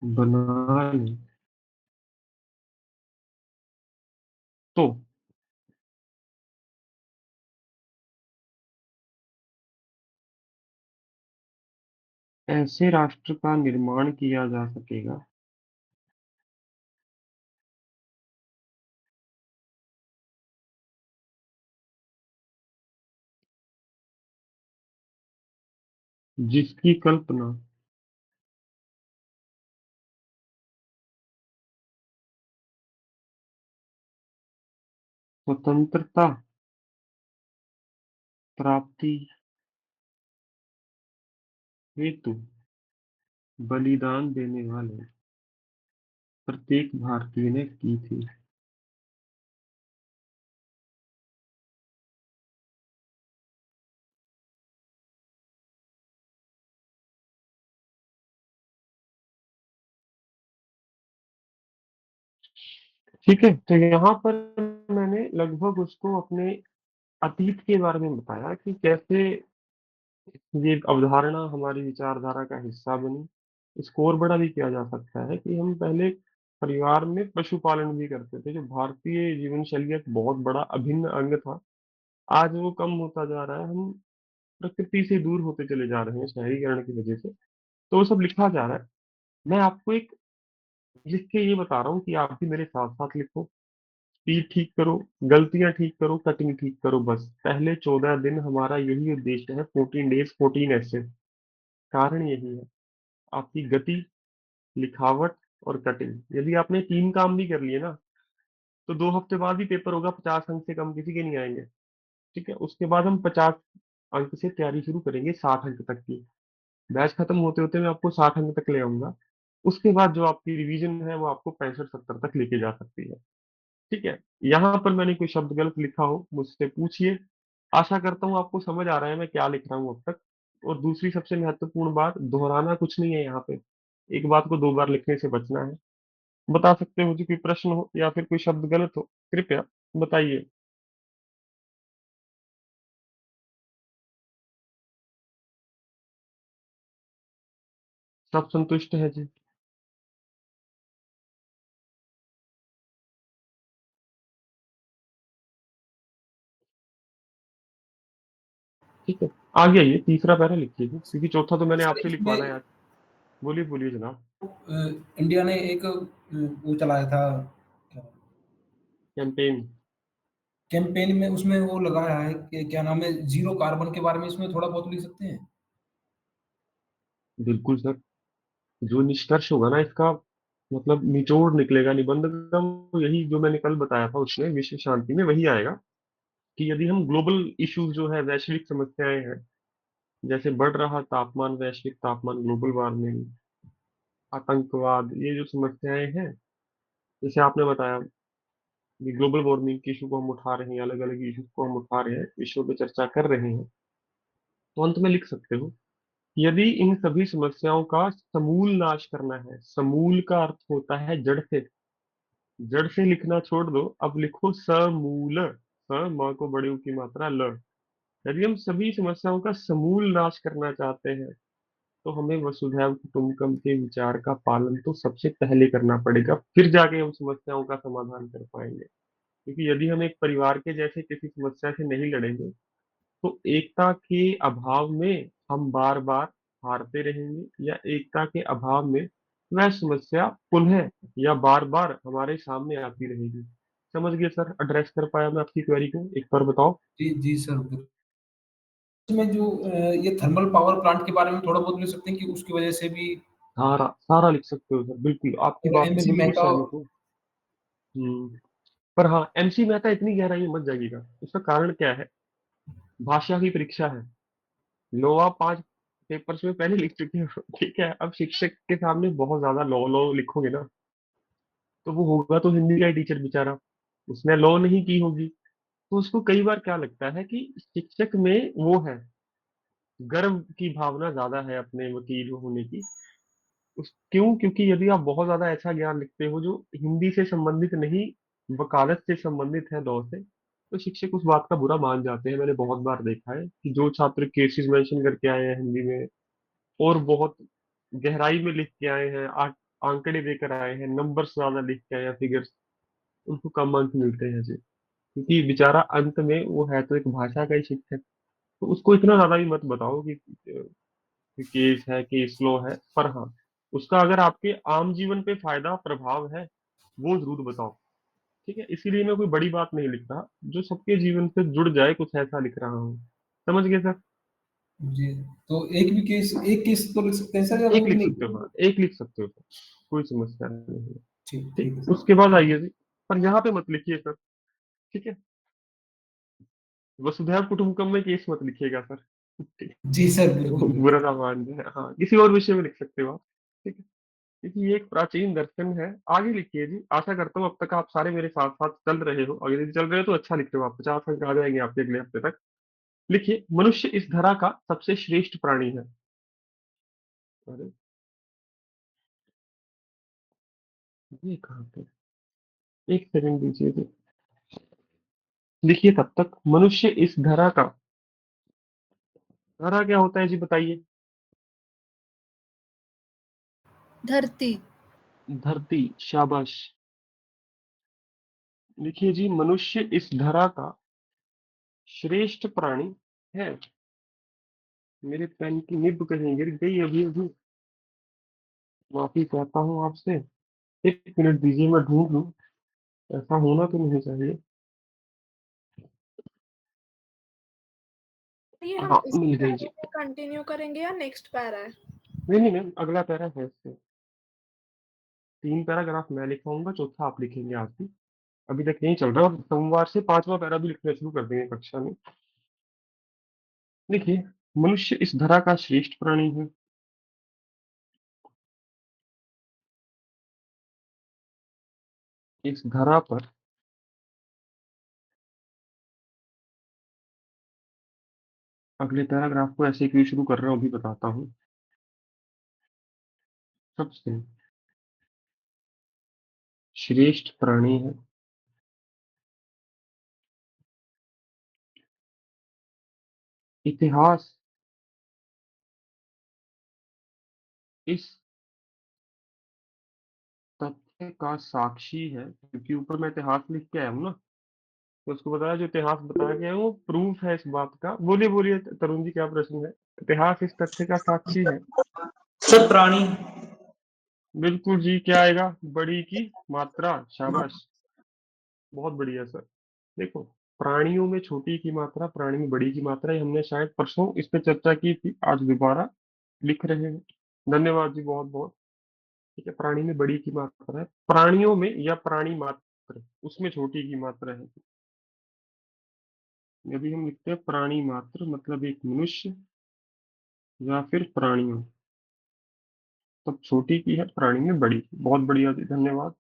बना लें, तो ऐसे राष्ट्र का निर्माण किया जा सकेगा जिसकी कल्पना स्वतंत्रता प्राप्ति हेतु बलिदान देने वाले प्रत्येक भारतीय ने की थी। ठीक है, तो यहाँ पर मैंने लगभग उसको अपने अतीत के बारे में बताया कि कैसे ये अवधारणा हमारी विचारधारा का हिस्सा बनी। इसको और बड़ा भी किया जा सकता है कि हम पहले परिवार में पशुपालन भी करते थे, जो भारतीय जीवन शैली का एक बहुत बड़ा अभिन्न अंग था। आज वो कम होता जा रहा है, हम प्रकृति से दूर होते चले जा रहे हैं शहरीकरण की वजह से। तो वो सब लिखा जा रहा है। मैं आपको एक लिख के ये बता रहा हूँ कि आप भी मेरे साथ साथ लिखो। स्पीड ठीक करो, गलतियां ठीक करो, कटिंग ठीक करो। बस पहले 14 दिन हमारा यही उद्देश्य है, 14 डेज 14 ऐसे। कारण यही है, आपकी गति, लिखावट और कटिंग। यदि आपने 3 काम भी कर लिए ना, तो 2 हफ्ते बाद ही पेपर होगा, 50 अंक से कम किसी के नहीं आएंगे। ठीक है, उसके बाद हम 50 अंक से तैयारी शुरू करेंगे 60 अंक तक की। बैच खत्म होते होते मैं आपको 60 अंक तक ले आऊंगा। उसके बाद जो आपकी रिवीजन है वो आपको 65-70 तक लेके जा सकती है। ठीक है, यहाँ पर मैंने कोई शब्द गलत लिखा हो मुझसे पूछिए। आशा करता हूँ आपको समझ आ रहा है मैं क्या लिख रहा हूँ अब तक। और दूसरी सबसे महत्वपूर्ण बात, दोहराना कुछ नहीं है यहाँ पे। एक बात को 2 बार लिखने से बचना है। बता सकते हो, मुझे कोई प्रश्न हो या फिर कोई शब्द गलत हो, कृपया बताइए। सब संतुष्ट है जी? ठीक है, आगे आइए, तीसरा पैरा लिखिए जी, क्योंकि चौथा तो मैंने सर आपसे इसमें लिखवाना है आज। बोलिए बोलिए जनाब। इंडिया ने एक वो चलाया था, कैंपेन। कैंपेन में, उसमें वो लगाया है कि क्या नाम है, जीरो कार्बन के बारे में इसमें थोड़ा बहुत लिख सकते हैं? बिल्कुल सर, जो निष्कर्ष होगा ना इसका, मतलब निचोड़ निकलेगा निबंध का, वो यही जो मैंने कल बताया था उसमें विश्व शांति में वही आएगा कि यदि हम ग्लोबल इश्यूज जो है, वैश्विक समस्याएं हैं, जैसे बढ़ रहा तापमान, वैश्विक तापमान, ग्लोबल वार्मिंग, आतंकवाद, ये जो समस्याएं हैं, जैसे आपने बताया कि ग्लोबल वार्मिंग के इशू को हम उठा रहे हैं, अलग अलग इशू को हम उठा रहे हैं, विषयों पे चर्चा कर रहे हैं, तो अंत में लिख सकते हो, यदि इन सभी समस्याओं का समूल नाश करना है। समूल का अर्थ होता है जड़ से। जड़ से लिखना छोड़ दो, अब लिखो समूल। स म को बड़े ऊ की मात्रा ल। यदि हम सभी समस्याओं का समूल नाश करना चाहते हैं, तो हमें वसुधैव कुटुंबकम के विचार का पालन तो सबसे पहले करना पड़ेगा, फिर जाके हम समस्याओं का समाधान कर पाएंगे। क्योंकि यदि हम एक परिवार के जैसे किसी समस्या से नहीं लड़ेंगे, तो एकता के अभाव में हम बार बार हारते रहेंगे, या एकता के अभाव में वह समस्या पुनः या बार बार हमारे सामने आती रहेगी। समझ गए सर? एड्रेस कर पाया मैं आपकी क्वेरी को? एक बार बताओ। जी जी सर, इसमें जो ये थर्मल पावर प्लांट के बारे में थोड़ा बहुत लिख सकते हैं कि उसकी वजह से भी सारा सारा लिख सकते हो सर, बिल्कुल आपकी और बात में एमसी बिल्कुल मेहता। सहमत हूँ। पर हाँ, एमसी मेहता इतनी गहराई में मत जाइएगा, उसका कारण क्या है? भाषा की परीक्षा है। लो आप 5 पेपर्स में पहले लिख चुके हो ठीक है, अब शिक्षक के सामने बहुत ज्यादा लो लो लिखोगे ना, तो वो होगा तो हिंदी का ही टीचर बेचारा, उसने लॉ नहीं की होगी, तो उसको कई बार क्या लगता है कि शिक्षक में वो है, गर्व की भावना ज्यादा है अपने वकील होने की। क्यों? क्योंकि यदि आप बहुत ज्यादा ऐसा ज्ञान लिखते हो जो हिंदी से संबंधित नहीं, वकालत से संबंधित है, लॉ से, तो शिक्षक उस बात का बुरा मान जाते हैं। मैंने बहुत बार देखा है कि जो छात्र केसेस मेंशन करके आए हैं हिंदी में, और बहुत गहराई में लिख के आए हैं, आंकड़े देकर आए हैं, नंबर्स ज्यादा लिख के आए हैं, फिगर्स, उनको कम अंक मिलते हैं जी। क्योंकि बेचारा अंत में वो है तो एक भाषा का ही शिक्षक, तो उसको इतना ज्यादा भी मत बताओ कि केस है, केस लो है, पर हाँ, उसका अगर आपके आम जीवन पे फायदा प्रभाव है, वो जरूर बताओ। ठीक है, इसीलिए मैं कोई बड़ी बात नहीं लिख रहा, जो सबके जीवन से जुड़ जाए कुछ ऐसा लिख रहा हूँ। समझ गए सर? जी, तो एक केस तो लिख सकते हैं सर, या वो एक भी लिख नहीं? सकते हो, हाँ एक लिख सकते हो सर, कोई समस्या नहीं है। ठीक ठीक ठीक, है सर। उसके बाद आइए जी, पर यहाँ पे मत लिखिए सर। ठीक है, वसुधैव कुटुंबकम में केस मत लिखिएगा सर। ठीक है, जी सर, वो बिल्कुल बुरा बिल्कुल। ना मान जाए, हाँ किसी और विषय में लिख सकते हो आप। ठीक है, क्योंकि ये एक प्राचीन दर्शन है। आगे लिखिए जी, आशा करता हूँ अब तक आप सारे मेरे साथ साथ चल रहे हो, अगर यदि चल रहे हो तो अच्छा लिख रहे हो, आप 50 अंक आ जाएंगे आपके अगले हफ्ते तक। लिखिए, मनुष्य इस धरा का सबसे श्रेष्ठ प्राणी है। अरे ये कहाँ पे, एक सेकंड दीजिए जी। लिखिए तब तक, मनुष्य इस धरा का, धरा क्या होता है जी बताइए? धरती। धरती, शाबाश। लिखिए जी, मनुष्य इस धरा का श्रेष्ठ प्राणी है। मेरे पेन की निब कहीं गिर गई अभी अभी, माफी चाहता हूँ आपसे। एक मिनट दीजिए, मैं ढूंढ लूँ, ऐसा होना तो नहीं चाहिए। ये हम हाँ इस मिल गई पैरा जी। में कंटिन्यू करेंगे या नेक्स्ट पैरा है? नहीं नहीं मैम, अगला पैरा है इससे, 3 पैराग्राफ मैं लिखवाऊंगा, चौथा आप लिखेंगे आज भी। अभी तक यही चल रहा है, और सोमवार से 5वां पैरा भी लिखना शुरू कर देंगे कक्षा में। देखिए, मनुष्य इस धरा का श्रेष्ठ प्राणी है। इस धरा पर अगले पैराग्राफ को ऐसे क्यों शुरू कर रहा हूँ अभी बताता हूँ। सबसे श्रेष्ठ प्राणी है। इतिहास इस तथ्य का साक्षी है, क्योंकि ऊपर मैं इतिहास लिख के आया हूँ ना, तो उसको बताया, जो इतिहास बताया गया है वो प्रूफ है इस बात का। बोलिए बोलिए तरुण जी, क्या प्रश्न है? इतिहास इस तथ्य का साक्षी है। सर प्राणी। बिल्कुल जी, क्या आएगा? बड़ी की मात्रा, शाबाश, बहुत बढ़िया सर। देखो, प्राणियों में छोटी की मात्रा, प्राणी में बड़ी की मात्रा, ये हमने शायद परसों इस पे चर्चा की थी, आज दोबारा लिख रहे हैं। धन्यवाद जी, बहुत बहुत। ठीक है, प्राणी में बड़ी की मात्रा है, प्राणियों में या प्राणी मात्र, उसमें छोटी की मात्रा है। यदि हम लिखते हैं प्राणी मात्र, मतलब एक मनुष्य या फिर प्राणियों, तब छोटी की है, प्राणी में बड़ी की। बहुत बढ़िया जी, धन्यवाद।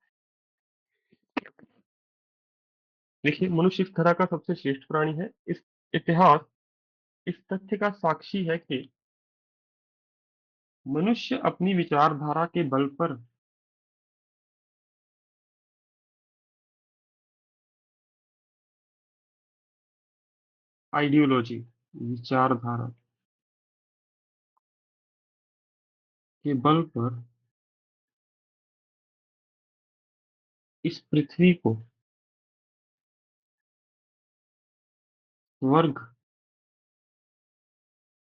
देखिए, मनुष्य इस तरह का सबसे श्रेष्ठ प्राणी है। इस इतिहास इस तथ्य का साक्षी है कि मनुष्य अपनी विचारधारा के बल पर आइडियोलॉजी, विचारधारा के बल पर इस पृथ्वी को स्वर्ग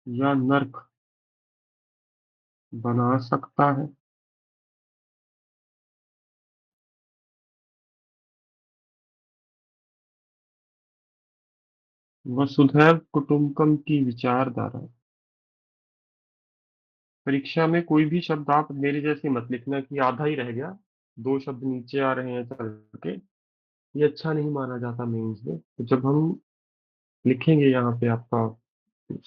या नर्क बना सकता है। वसुधैव कुटुंबकम की विचारधारा परीक्षा में कोई भी शब्द आप मेरे जैसे मत लिखना कि आधा ही रह गया, 2 शब्द नीचे आ रहे हैं चल के। ये अच्छा नहीं माना जाता मेंस में। तो जब हम लिखेंगे यहाँ पे आपका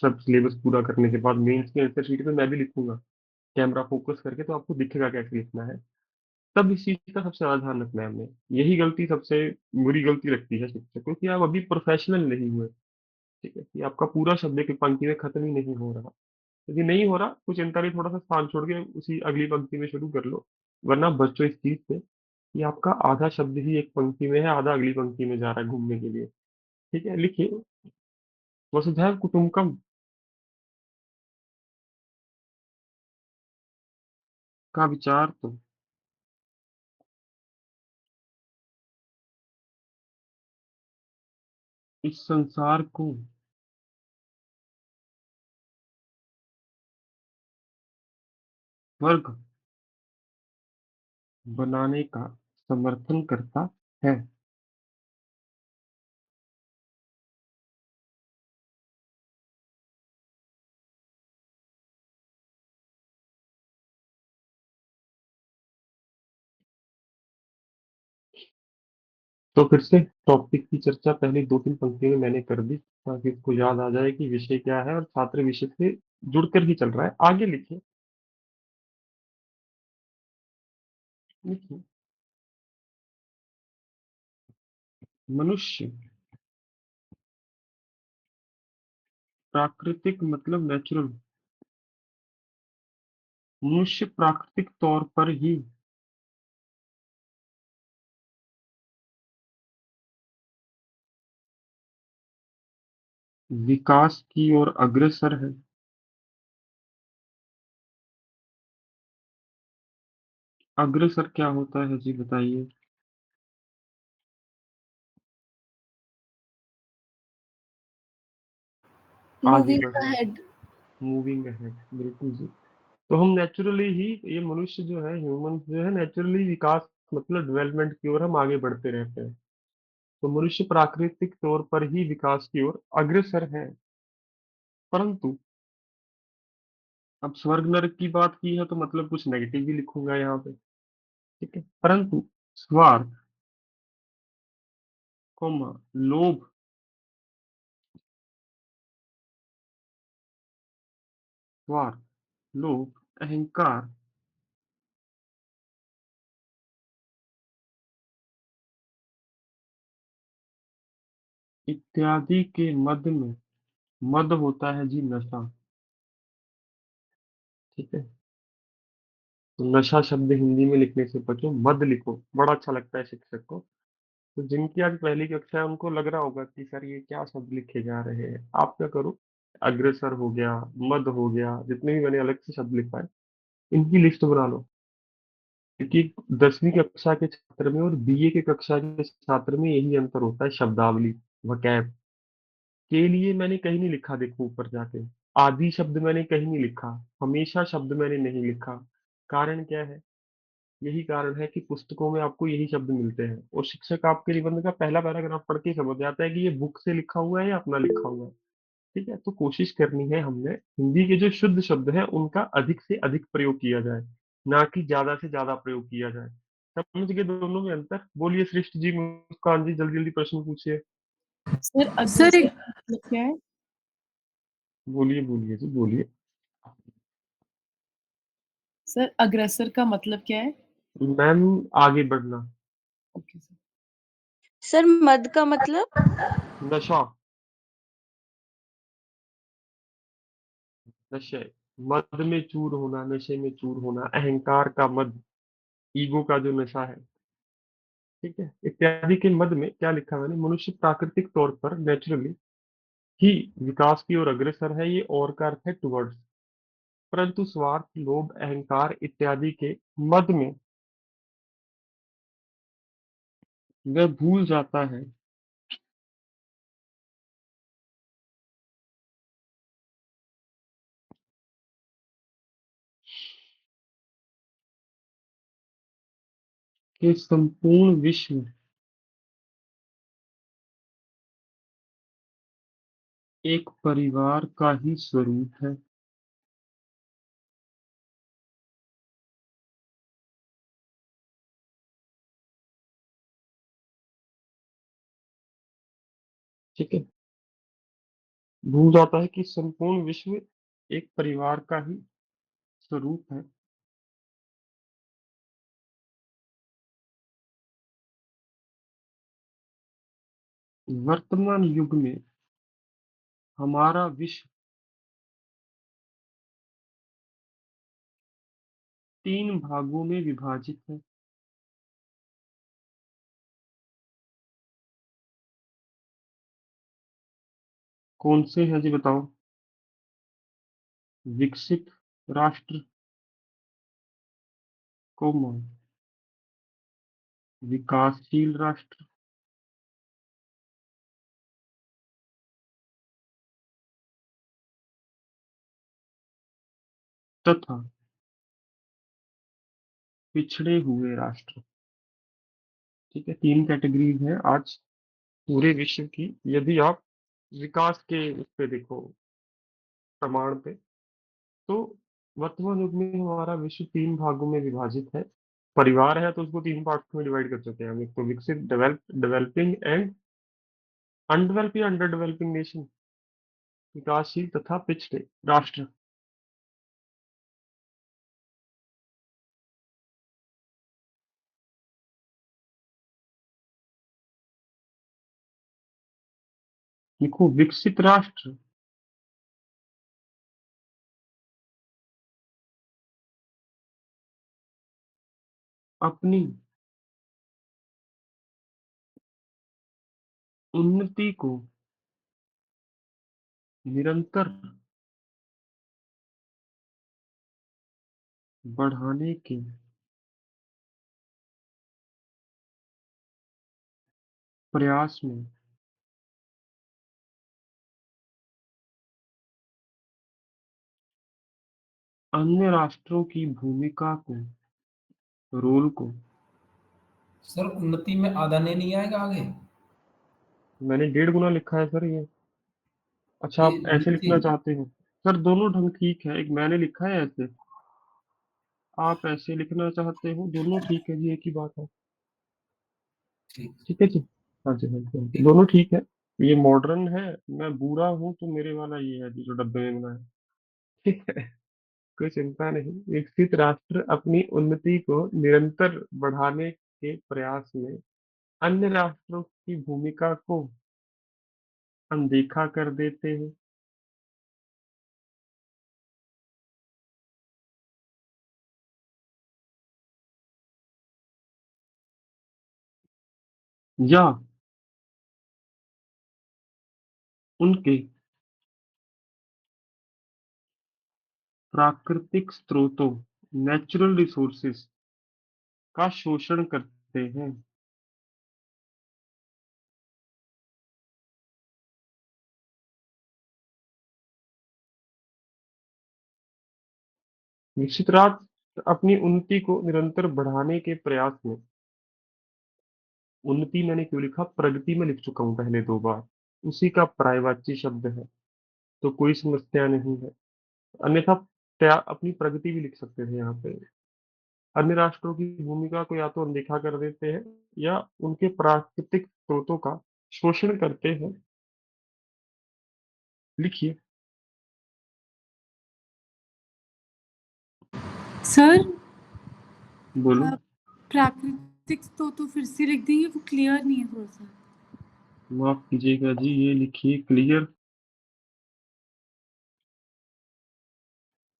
सब सिलेबस पूरा करने के बाद मेंस के आंसर शीट में मैं भी लिखूंगा कैमरा फोकस करके, तो आपको दिखेगा कैसे लिखना है। तब इस चीज का सबसे ज्यादा ध्यान रखना है हमने। यही गलती सबसे बुरी गलती लगती है शिक्षक को, कि आप अभी प्रोफेशनल नहीं हुए। ठीक है, कि आपका पूरा शब्द एक पंक्ति में खत्म ही नहीं हो रहा। यदि नहीं हो रहा तो चिंता नहीं, थोड़ा सा स्थान छोड़ के उसी अगली पंक्ति में शुरू कर लो। वरना बच्चों इस चीज से कि आपका आधा शब्द ही एक पंक्ति में है, आधा अगली पंक्ति में जा रहा है घूमने के लिए। ठीक है, लिखिए वसुधैव कुटुंबकम का विचार तो इस संसार को स्वर्ग बनाने का समर्थन करता है। तो फिर से टॉपिक की चर्चा पहले 2-3 पंक्तियों में मैंने कर दी, ताकि इसको याद आ जाए कि विषय क्या है और छात्र विषय से जुड़कर ही चल रहा है। आगे लिखिए। लिखिए मनुष्य प्राकृतिक मतलब नेचुरल, मनुष्य प्राकृतिक तौर पर ही विकास की ओर अग्रसर है। अग्रसर क्या होता है जी, बताइए। आगे मूविंग बढ़ना, अहेड। मूविंग अहेड, बिल्कुल जी। तो हम नेचुरली ही, ये मनुष्य जो है, ह्यूमन जो है, नेचुरली विकास मतलब डेवलपमेंट की ओर हम आगे बढ़ते रहते हैं। तो मनुष्य प्राकृतिक तौर पर ही विकास की ओर अग्रसर है। परंतु अब स्वर्ग नरक की बात की है तो मतलब कुछ नेगेटिव भी लिखूंगा यहाँ पे। ठीक है, परंतु स्वार्थ, कौमा, लोभ, स्वार्थ, लोभ, अहंकार इत्यादि के मद में, मद होता है जी नशा। ठीक है, तो नशा शब्द हिंदी में लिखने से बचो, मद लिखो, बड़ा अच्छा लगता है शिक्षक को। तो जिनकी आज पहली कक्षा है उनको लग रहा होगा कि सर ये क्या शब्द लिखे जा रहे हैं। आप क्या करो, अग्रसर हो गया, मद हो गया, जितने भी मैंने अलग से शब्द लिखा है इनकी लिस्ट बना लो। क्योंकि 10वीं कक्षा के छात्र में और बीए के कक्षा के छात्र में यही अंतर होता है, शब्दावली, वकैब के लिए मैंने कहीं नहीं लिखा, देखो ऊपर जाके आदि शब्द मैंने कहीं नहीं लिखा, हमेशा शब्द मैंने नहीं लिखा। कारण क्या है? यही कारण है कि पुस्तकों में आपको यही शब्द मिलते हैं और शिक्षक आपके निबंध का पहला पैराग्राफ पढ़ के ही समझ जाता है कि ये बुक से लिखा हुआ है या अपना लिखा हुआ है। ठीक है, तो कोशिश करनी है हमने हिंदी के जो शुद्ध शब्द हैं उनका अधिक से अधिक प्रयोग किया जाए, ना कि ज्यादा से ज्यादा प्रयोग किया जाए। समझ गए दोनों में अंतर? बोलिए सृष्टि जी, मुस्कान जी, जल्दी जल्दी प्रश्न पूछिए। सर सर अग्रसर एक का मतलब क्या है? बोलिए बोलिए जी, बोलिए। सर अग्रसर का मतलब क्या है? मैम, आगे बढ़ना। Okay sir. सर मद का मतलब? नशा, नशे, मद में चूर होना, नशे में चूर होना, अहंकार का मद, ईगो का जो नशा है। ठीक है, इत्यादि के मद में क्या लिखा मैंने, मनुष्य प्राकृतिक तौर पर नेचुरली ही विकास की ओर अग्रसर है, ये और का अर्थ है टुवर्ड्स। परंतु स्वार्थ, लोभ, अहंकार इत्यादि के मद में वह भूल जाता है कि संपूर्ण विश्व एक परिवार का ही स्वरूप है। ठीक है। भूल जाता है कि संपूर्ण विश्व एक परिवार का ही स्वरूप है। वर्तमान युग में हमारा विश्व 3 भागों में विभाजित है। कौन से हैं जी बताओ? विकसित राष्ट्र, कोमा विकासशील राष्ट्र, तथा पिछड़े हुए राष्ट्र। ठीक है, 3 कैटेगरीज है आज पूरे विश्व की। यदि आप विकास के उस पे देखो, प्रमाण पे, तो वर्तमान युग में हमारा विश्व 3 भागों में विभाजित है। परिवार है तो उसको 3 पार्ट्स में डिवाइड कर सकते हैं हम। एक तो विकसित, डेवलपिंग एंड अनडेवलप या अंडर डेवलपिंग नेशन, विकासशील तथा पिछड़े राष्ट्र। देखो, विकसित राष्ट्र अपनी उन्नति को निरंतर बढ़ाने के प्रयास में अन्य राष्ट्रों की भूमिका को, रोल को, सर उन्नति में आधा नहीं आएगा आगे? मैंने 1.5 गुना लिखा है सर ये। अच्छा, ये आप ऐसे नीचे लिखना चाहते हो? सर दोनों ढंग ठीक है, एक मैंने लिखा है ऐसे, आप ऐसे लिखना चाहते हो, दोनों ठीक है जी, एक ही बात है। ठीक ठीक है जी। हाँ जी, हाँ जी, हाँ जी, ठीक। दोनों ठीक है। ये मॉडर्न है, मैं बूढ़ा हूँ, तो मेरे वाला ये है जी जो डब्बे में बना है। ठीक है, कोई चिंता नहीं। विकसित राष्ट्र अपनी उन्नति को निरंतर बढ़ाने के प्रयास में अन्य राष्ट्रों की भूमिका को अनदेखा कर देते हैं या उनके प्राकृतिक स्रोतों, नेचुरल रिसोर्सेस का शोषण करते हैं। विकसित राष्ट्र अपनी उन्नति को निरंतर बढ़ाने के प्रयास में, उन्नति मैंने क्यों लिखा, प्रगति में लिख चुका हूं पहले 2 बार, उसी का पर्यायवाची शब्द है, तो कोई समस्या नहीं है। अन्यथा अपनी प्रगति भी लिख सकते थे यहाँ पे। अन्य राष्ट्रों की भूमिका को या तो अनदेखा कर देते हैं या उनके प्राकृतिक स्रोतों का शोषण करते हैं। लिखिए। सर बोलो। प्राकृतिक तो फिर से लिख देंगे, वो क्लियर नहीं है थोड़ा सा। माफ कीजिएगा जी, ये लिखिए क्लियर।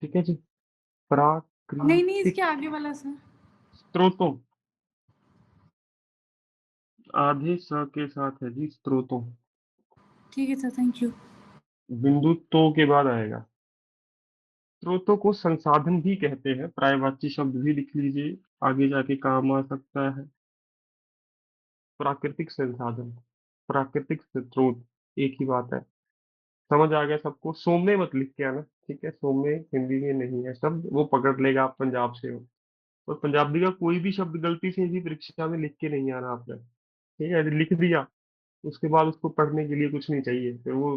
ठीक है जी। नहीं इसके प्राकृतिक आगे वाला सर। स्रोतों, आधे स के साथ है जी, स्रोतों। ठीक है सर, थैंक यू। बिंदु तो के बाद आएगा। स्रोतों को संसाधन भी कहते हैं, पर्यायवाची शब्द भी लिख लीजिए, आगे जाके काम आ सकता है। प्राकृतिक संसाधन, प्राकृतिक स्रोत, एक ही बात है। समझ आ गया सबको? सोमे मत लिख के आना, ठीक है? सोमे हिंदी में नहीं है शब्द, वो पकड़ लेगा आप पंजाब से हो। और पंजाबी का कोई भी शब्द गलती से भी परीक्षा में लिख के नहीं आना आपने। ठीक है, यदि लिख दिया उसके बाद उसको पढ़ने के लिए कुछ नहीं चाहिए, फिर वो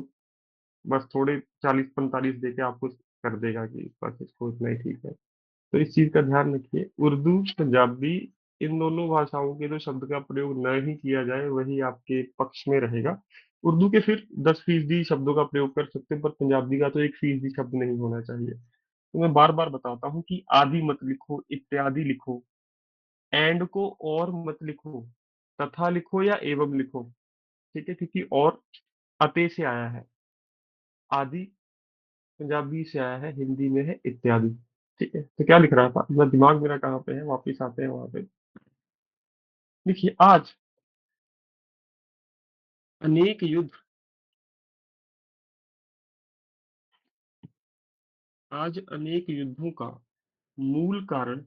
बस थोड़े 40-45 देके आपको कर देगा कि बस इसको इतना ही ठीक है। तो इस चीज का ध्यान रखिए, उर्दू, पंजाबी, इन दोनों भाषाओं के जो शब्द का प्रयोग न ही किया जाए वही आपके पक्ष में रहेगा। उर्दू के फिर 10% शब्दों का प्रयोग कर सकते हैं, पर पंजाबी का तो 1% शब्द नहीं होना चाहिए। तो मैं बार बार बताता हूँ कि आदि मत लिखो, इत्यादि लिखो, एंड को और मत लिखो, तथा लिखो या एवं लिखो। ठीक है, क्योंकि और अते से आया है, आदि पंजाबी से आया है, हिंदी में है इत्यादि। ठीक है, तो क्या लिख रहा था, मैं दिमाग मेरा कहाँ पे है, वापिस आते हैं वहां पे। देखिए, अनेक युद्ध आज अनेक युद्धों का मूल कारण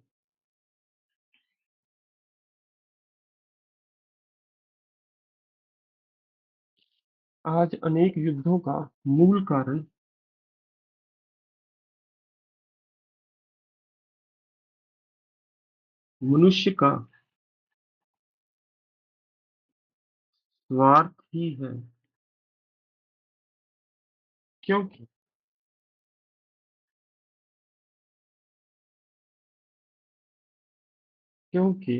आज अनेक युद्धों का मूल कारण मनुष्य का स्वार्थ ही है। क्योंकि क्योंकि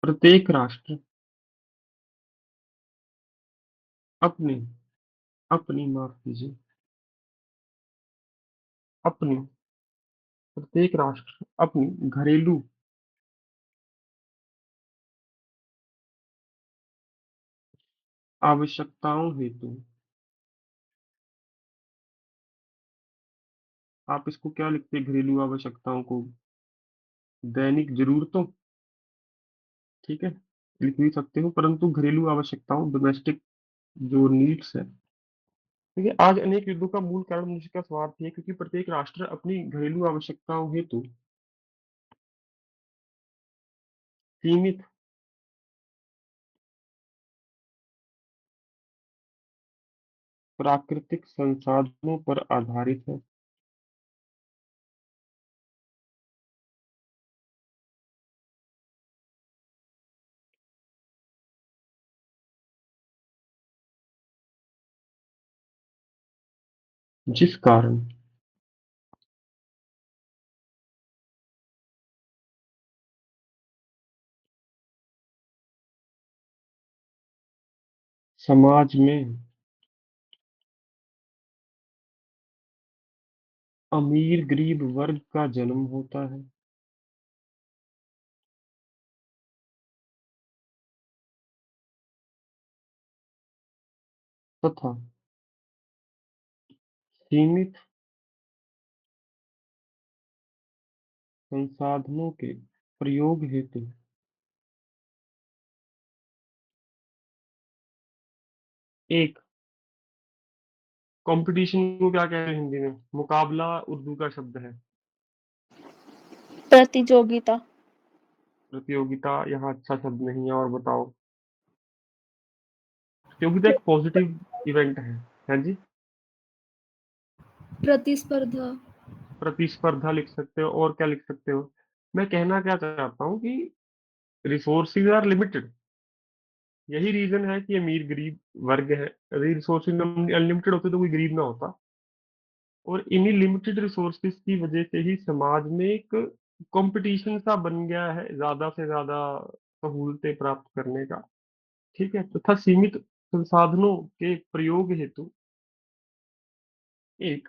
प्रत्येक राष्ट्र अपनी अपनी माफ कीजिए, अपनी प्रत्येक राष्ट्र अपनी घरेलू आवश्यकताओं हेतु, आप इसको क्या लिखते हैं, घरेलू आवश्यकताओं को दैनिक जरूरतों, ठीक है, लिख भी सकते हो, परंतु घरेलू आवश्यकताओं, डोमेस्टिक जो नीड्स है। ठीक है, आज अनेक युद्धों का मूल कारण मनुष्य का स्वार्थ है, क्योंकि प्रत्येक राष्ट्र अपनी घरेलू आवश्यकताओं हेतु सीमित प्राकृतिक संसाधनों पर आधारित है। जिस कारण समाज में अमीर गरीब वर्ग का जन्म होता है, तथा सीमित संसाधनों के प्रयोग हेतु एक कंपटीशन को क्या कहते हैं हिंदी में, मुकाबला उर्दू का शब्द है, प्रतियोगिता। प्रतियोगिता यहाँ अच्छा शब्द नहीं है, और बताओ। प्रतियोगिता एक पॉजिटिव इवेंट है। हाँ जी, प्रतिस्पर्धा। प्रतिस्पर्धा लिख सकते हो, और क्या लिख सकते हो। मैं कहना क्या चाहता हूँ कि रिसोर्सेज आर लिमिटेड, यही रीजन है कि अमीर गरीब वर्ग है। यदि रिसोर्सेज अनलिमिटेड होते तो कोई गरीब ना होता, और इन्हीं लिमिटेड रिसोर्सेज की वजह से ही समाज में एक कंपटीशन सा बन गया है, ज्यादा से ज्यादा सहूलतें प्राप्त करने का। ठीक है, तथा सीमित संसाधनों के प्रयोग हेतु एक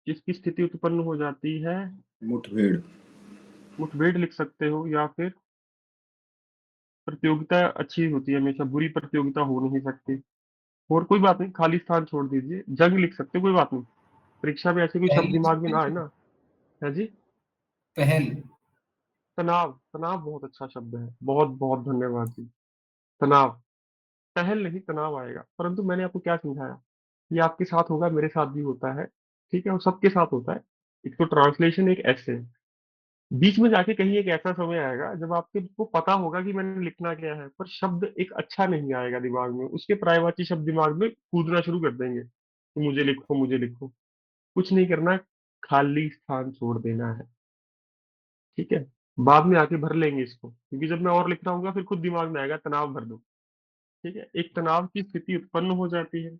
जिसकी स्थिति उत्पन्न हो जाती है, मुठभेड़। मुठभेड़ लिख सकते हो, या फिर प्रतियोगिता अच्छी होती है हमेशा, बुरी प्रतियोगिता हो नहीं सकती। और कोई बात नहीं, खाली स्थान छोड़ दीजिए, जंग लिख सकते हो, कोई बात नहीं। परीक्षा में ऐसे कोई पहल शब्द लिख दिमाग में सकते ना हैं आए फिर। ना। है जी, पहल। तनाव, तनाव बहुत अच्छा शब्द है, बहुत बहुत धन्यवाद जी। तनाव, पहल नहीं तनाव आएगा, परंतु मैंने आपको क्या समझाया, ये आपके साथ होगा, मेरे साथ भी होता है। ठीक है, और सबके साथ होता है। एक तो ट्रांसलेशन, एक ऐसे, बीच में जाके कहीं एक ऐसा समय आएगा जब आपके को पता होगा कि मैंने लिखना क्या है, पर शब्द एक अच्छा नहीं आएगा दिमाग में, उसके पर्यायवाची शब्द दिमाग में कूदना शुरू कर देंगे कि मुझे लिखो, मुझे लिखो। कुछ नहीं करना है, खाली स्थान छोड़ देना है। ठीक है, बाद में आके भर लेंगे इसको, क्योंकि जब मैं और लिख रहा हूँ फिर खुद दिमाग में आएगा तनाव भर दो। ठीक है, एक तनाव की स्थिति उत्पन्न हो जाती है।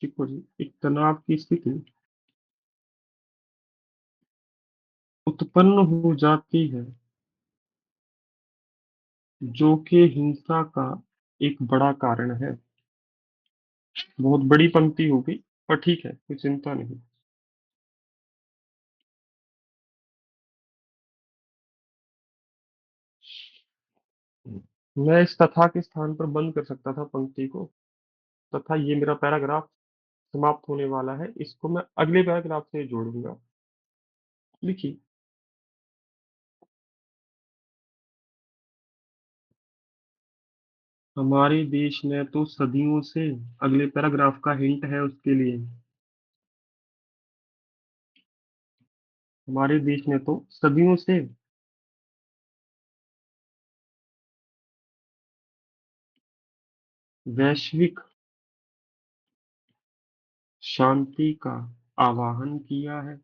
ठीक हो जी, एक तनाव की स्थिति उत्पन्न हो जाती है, जो कि हिंसा का एक बड़ा कारण है। बहुत बड़ी पंक्ति हो गई, पर ठीक है, कोई चिंता नहीं। मैं इस तथा के स्थान पर बंद कर सकता था पंक्ति को। तथा ये मेरा पैराग्राफ समाप्त होने वाला है, इसको मैं अगले पैराग्राफ से जोड़ूंगा। लिखिए, हमारे देश ने तो सदियों से, अगले पैराग्राफ का हिंट है उसके लिए, हमारे देश ने तो सदियों से वैश्विक शांति का आवाहन किया है।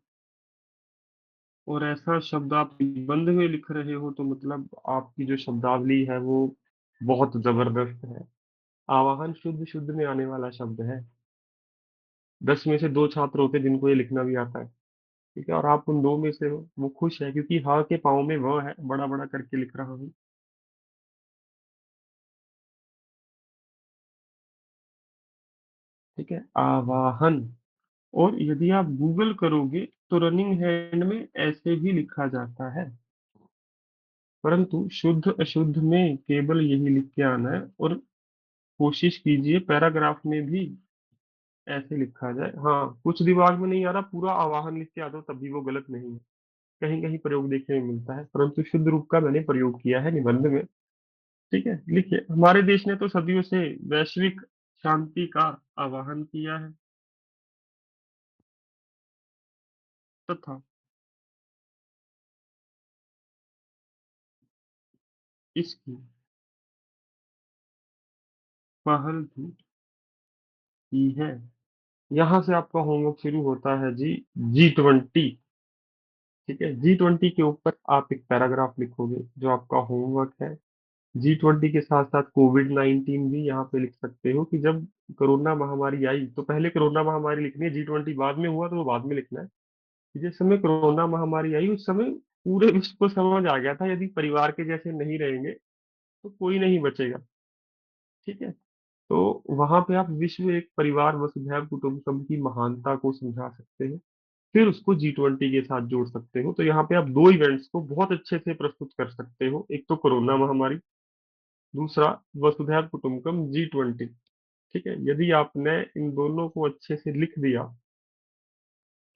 और ऐसा शब्द आप निबंध में लिख रहे हो तो मतलब आपकी जो शब्दावली है वो बहुत जबरदस्त है। आवाहन शुद्ध शुद्ध में आने वाला शब्द है। 10 में से 2 छात्र होते हैं जिनको ये लिखना भी आता है। ठीक है, और आप उन 2 में से हो। वो खुश है क्योंकि हाँ के पाँव में व है, बड़ा बड़ा करके लिख रहा हूँ। ठीक है, आवाहन। और यदि आप गूगल करोगे तो रनिंग हैंड में ऐसे भी लिखा जाता है, परंतु शुद्ध अशुद्ध में केवल यही लिख के आना है। और कोशिश कीजिए पैराग्राफ में भी ऐसे लिखा जाए। हाँ, कुछ दिमाग में नहीं आ रहा, पूरा आवाहन लिख के आ दो तब भी वो गलत नहीं है। कहीं कहीं प्रयोग देखने में मिलता है, परंतु शुद्ध रूप का मैंने प्रयोग किया है निबंध में। ठीक है, लिखिए, हमारे देश ने तो सदियों से वैश्विक शांति का आवाहन किया है, तथा इसकी पहल भी की है। यहाँ से आपका होमवर्क शुरू होता है जी। G20। ठीक है, G20 के ऊपर आप एक पैराग्राफ लिखोगे जो आपका होमवर्क है। G20 के साथ साथ कोविड-19 भी यहाँ पे लिख सकते हो कि जब कोरोना महामारी आई तो पहले कोरोना महामारी लिखनी है, G20 बाद में हुआ तो वो बाद में लिखना है। जिस समय कोरोना महामारी आई उस समय पूरे विश्व को समझ आ गया था यदि परिवार के जैसे नहीं रहेंगे तो कोई नहीं बचेगा। ठीक है, तो वहां पे आप विश्व एक परिवार वसुधैव कुटुंबकम की महानता को समझा सकते हैं। फिर उसको G20 के साथ जोड़ सकते हो, तो यहाँ पे आप 2 इवेंट्स को बहुत अच्छे से प्रस्तुत कर सकते हो। एक तो कोरोना महामारी, दूसरा वसुधैव कुटुंबकम G20। ठीक है, यदि आपने इन दोनों को अच्छे से लिख दिया,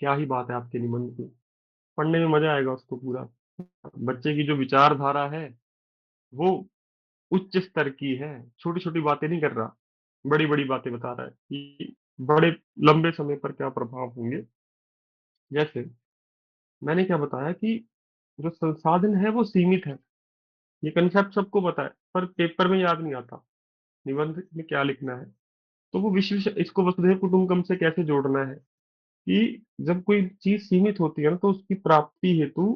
क्या ही बात है आपके निबंध की। पढ़ने में मजा आएगा उसको पूरा। बच्चे की जो विचारधारा है वो उच्च स्तर की है। छोटी छोटी बातें नहीं कर रहा, बड़ी बड़ी बातें बता रहा है कि बड़े लंबे समय पर क्या प्रभाव होंगे। जैसे मैंने क्या बताया कि जो संसाधन है वो सीमित है। ये कंसेप्ट सबको पता है, पर पेपर में याद नहीं आता निबंध में क्या लिखना है। तो वो विश्व इसको वसुधैव कुटुंबकम से कैसे जोड़ना है कि जब कोई चीज सीमित होती है ना तो उसकी प्राप्ति हेतु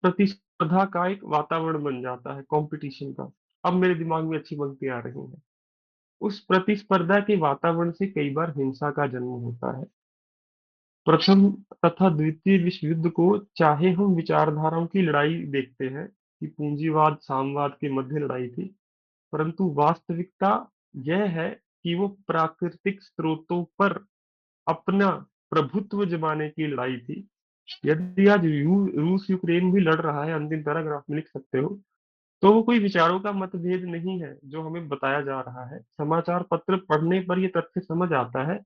प्रतिस्पर्धा का एक वातावरण बन जाता है, कंपटीशन का। अब मेरे दिमाग में अच्छी पंक्ति आ रही है। उस प्रतिस्पर्धा के वातावरण से कई बार हिंसा का जन्म होता है। प्रथम तथा द्वितीय विश्व युद्ध को चाहे हम विचारधाराओं की लड़ाई देखते हैं कि पूंजीवाद साम्यवाद के मध्य लड़ाई थी, परंतु वास्तविकता यह है कि वो प्राकृतिक स्रोतों पर अपना प्रभुत्व जमाने की लड़ाई थी। यदि आज रूस यूक्रेन भी लड़ रहा है, अंतिम पैराग्राफ में लिख सकते हो, तो वो कोई विचारों का मतभेद नहीं है जो हमें बताया जा रहा है। समाचार पत्र पढ़ने पर यह तथ्य समझ आता है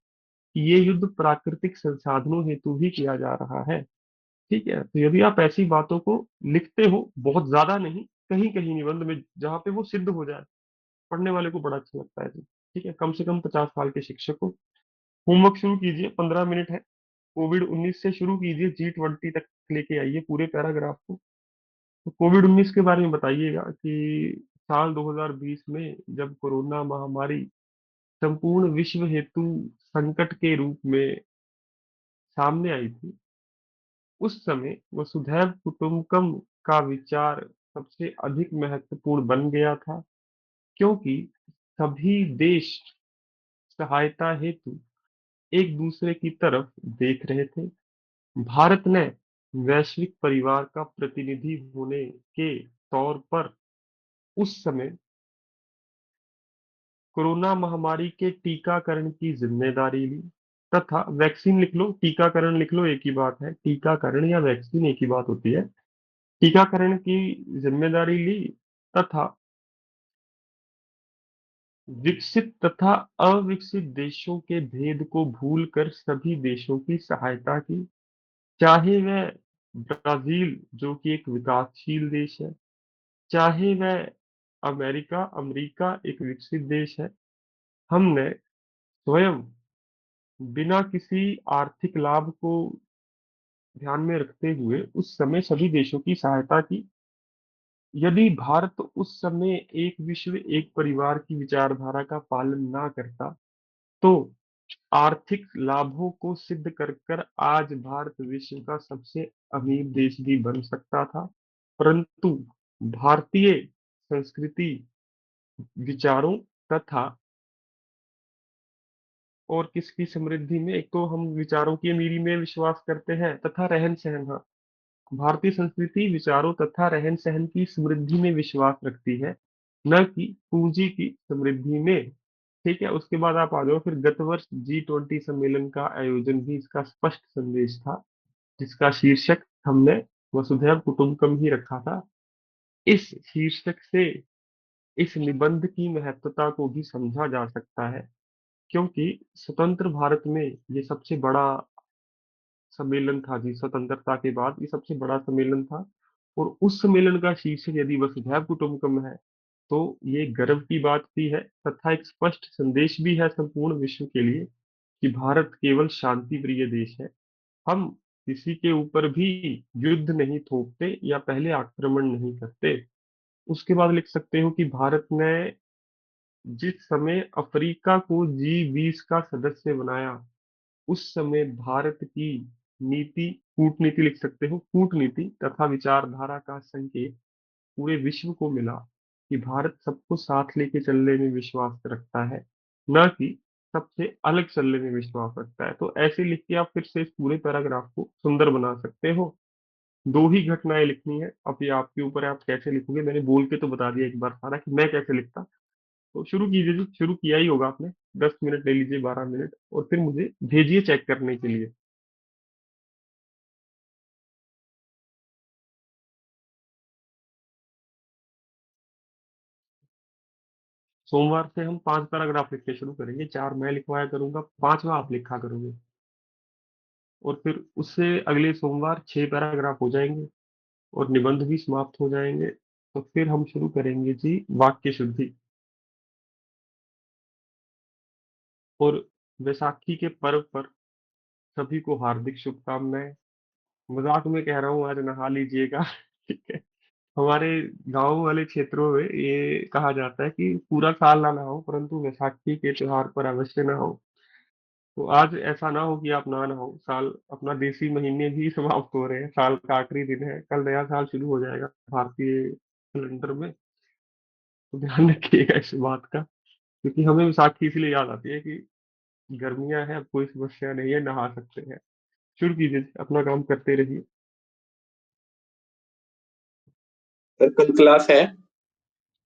कि ये युद्ध प्राकृतिक संसाधनों हेतु ही किया जा रहा है। ठीक है, तो यदि आप ऐसी बातों को लिखते हो, बहुत ज्यादा नहीं, कहीं कहीं निबंध में जहाँ पे वो सिद्ध हो जाए, पढ़ने वाले को बड़ा अच्छा लगता है जी। ठीक है, कम से कम 50 साल के शिक्षक को होमवर्क शुरू कीजिए, 15 मिनट है। कोविड-19 से शुरू कीजिए, G20 तक लेके आइए पूरे पैराग्राफ को। तो कोविड-19 के बारे में बताइएगा कि साल 2020 में जब कोरोना महामारी संपूर्ण विश्व हेतु संकट के रूप में सामने आई थी, उस समय वसुधैव कुटुंबकम का विचार सबसे अधिक महत्वपूर्ण बन गया था, क्योंकि सभी देश सहायता हेतु एक दूसरे की तरफ देख रहे थे। भारत ने वैश्विक परिवार का प्रतिनिधि होने के तौर पर उस समय कोरोना महामारी के टीकाकरण की जिम्मेदारी ली तथा वैक्सीन लिख लो, टीकाकरण लिख लो, एक ही बात है। टीकाकरण या वैक्सीन एक ही बात होती है। टीकाकरण की जिम्मेदारी ली तथा विकसित तथा अविकसित देशों के भेद को भूलकर सभी देशों की सहायता की, चाहे वह ब्राजील जो कि एक विकासशील देश है, चाहे वह अमेरिका अमेरिका एक विकसित देश है। हमने स्वयं बिना किसी आर्थिक लाभ को ध्यान में रखते हुए उस समय सभी देशों की सहायता की। यदि भारत उस समय एक विश्व एक परिवार की विचारधारा का पालन ना करता, तो आर्थिक लाभों को सिद्ध कर कर आज भारत विश्व का सबसे अमीर देश भी बन सकता था। परंतु भारतीय संस्कृति, विचारों तथा और किसकी समृद्धि में, एक तो हम विचारों की अमीरी में विश्वास करते हैं तथा रहन सहन, हाँ, भारतीय संस्कृति विचारों तथा रहन सहन की समृद्धि में विश्वास रखती है, न कि पूंजी की समृद्धि में। ठीक है, उसके बाद आप आ जाओ फिर। गत वर्ष G20 सम्मेलन का आयोजन भी इसका स्पष्ट संदेश था, जिसका शीर्षक हमने वसुधैव कुटुंबकम ही रखा था। इस शीर्षक से इस निबंध की महत्वता को भी समझा जा सकता है, क्योंकि स्वतंत्र भारत में ये सबसे बड़ा सम्मेलन था जी। स्वतंत्रता के बाद ये सबसे बड़ा सम्मेलन था, और उस सम्मेलन का शीर्षक यदि वसुधैव कुटुंबकम है, तो ये गर्व की बात भी है तथा एक स्पष्ट संदेश भी है संपूर्ण विश्व के लिए कि भारत केवल शांति प्रिय देश है। हम किसी के ऊपर भी युद्ध नहीं थोपते या पहले आक्रमण नहीं करते। उसके बाद लिख सकते हो कि भारत ने जिस समय अफ्रीका को G20 का सदस्य बनाया, उस समय भारत की नीति, कूटनीति लिख सकते हो, कूटनीति तथा विचारधारा का संकेत पूरे विश्व को मिला कि भारत सबको साथ लेके चलने में विश्वास रखता है, न कि सबसे अलग चलने में विश्वास रखता है। तो ऐसे लिख के आप फिर से इस पूरे पैराग्राफ को सुंदर बना सकते हो। दो ही घटनाएं लिखनी है, अब ये आपके ऊपर है, आप कैसे लिखोगे। मैंने बोल के तो बता दिया एक बार सारा कि मैं कैसे लिखता। तो शुरू कीजिए जी, शुरू किया ही होगा आपने। 10 मिनट ले लीजिए, 12 मिनट, और फिर मुझे भेजिए चेक करने के लिए। सोमवार से हम 5 पैराग्राफ लिखने शुरू करेंगे। 4 मैं लिखवाया करूंगा, 5वां आप लिखा करोगे, और फिर उससे अगले सोमवार 6 पैराग्राफ हो जाएंगे और निबंध भी समाप्त हो जाएंगे। तो फिर हम शुरू करेंगे जी वाक्य शुद्धि। और वैसाखी के पर्व पर सभी को हार्दिक शुभकामनाएं। मजाक में कह रहा हूँ, आज नहा लीजिएगा। ठीक है। हमारे गांव वाले क्षेत्रों में ये कहा जाता है कि पूरा साल ना नहाओ, परंतु वैसाखी के त्योहार पर अवश्य नहाओ। तो आज ऐसा ना हो कि आप ना नहाओ। साल अपना देसी महीने भी समाप्त हो रहे हैं, साल का आखिरी दिन है, कल नया साल शुरू हो जाएगा भारतीय कैलेंडर में। तो ध्यान रखिएगा इस बात का, क्योंकि हमें विसाखी इसलिए याद आती है कि गर्मियां हैं, अब कोई समस्या नहीं है, नहा सकते हैं। शुरू कीजिए, अपना काम करते रहिए। सर कल क्लास है?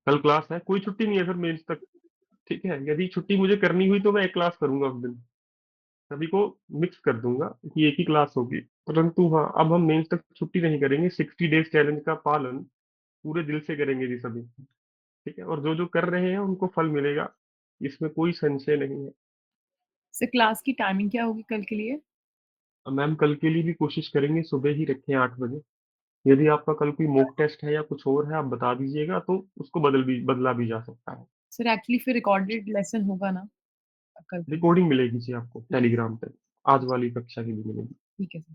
कल क्लास है, कोई छुट्टी नहीं है सर मेंस तक। ठीक है, यदि छुट्टी मुझे करनी हुई तो मैं एक क्लास करूंगा उस दिन, सभी को मिक्स कर दूंगा कि एक ही क्लास होगी। परंतु हाँ, अब हम मेंस तक छुट्टी नहीं करेंगे। 60 डेज चैलेंज का पालन पूरे दिल से करेंगे जी सभी। ठीक है, और जो जो कर रहे हैं उनको फल मिलेगा, इसमें कोई संशय नहीं है। सर क्लास की टाइमिंग क्या होगी कल के लिए? मैम कल के लिए भी कोशिश करेंगे सुबह ही रखें 8 बजे। यदि आपका कल कोई मॉक टेस्ट है या कुछ और है, आप बता दीजिएगा तो उसको बदला भी जा सकता है। सर एक्चुअली फिर रिकॉर्डेड लेसन होगा ना कल के लिए? रिकॉर्डिंग मिलेगी जी आपको टेलीग्राम पे, आज वाली कक्षा की भी मिलेगी। ठीक है सर।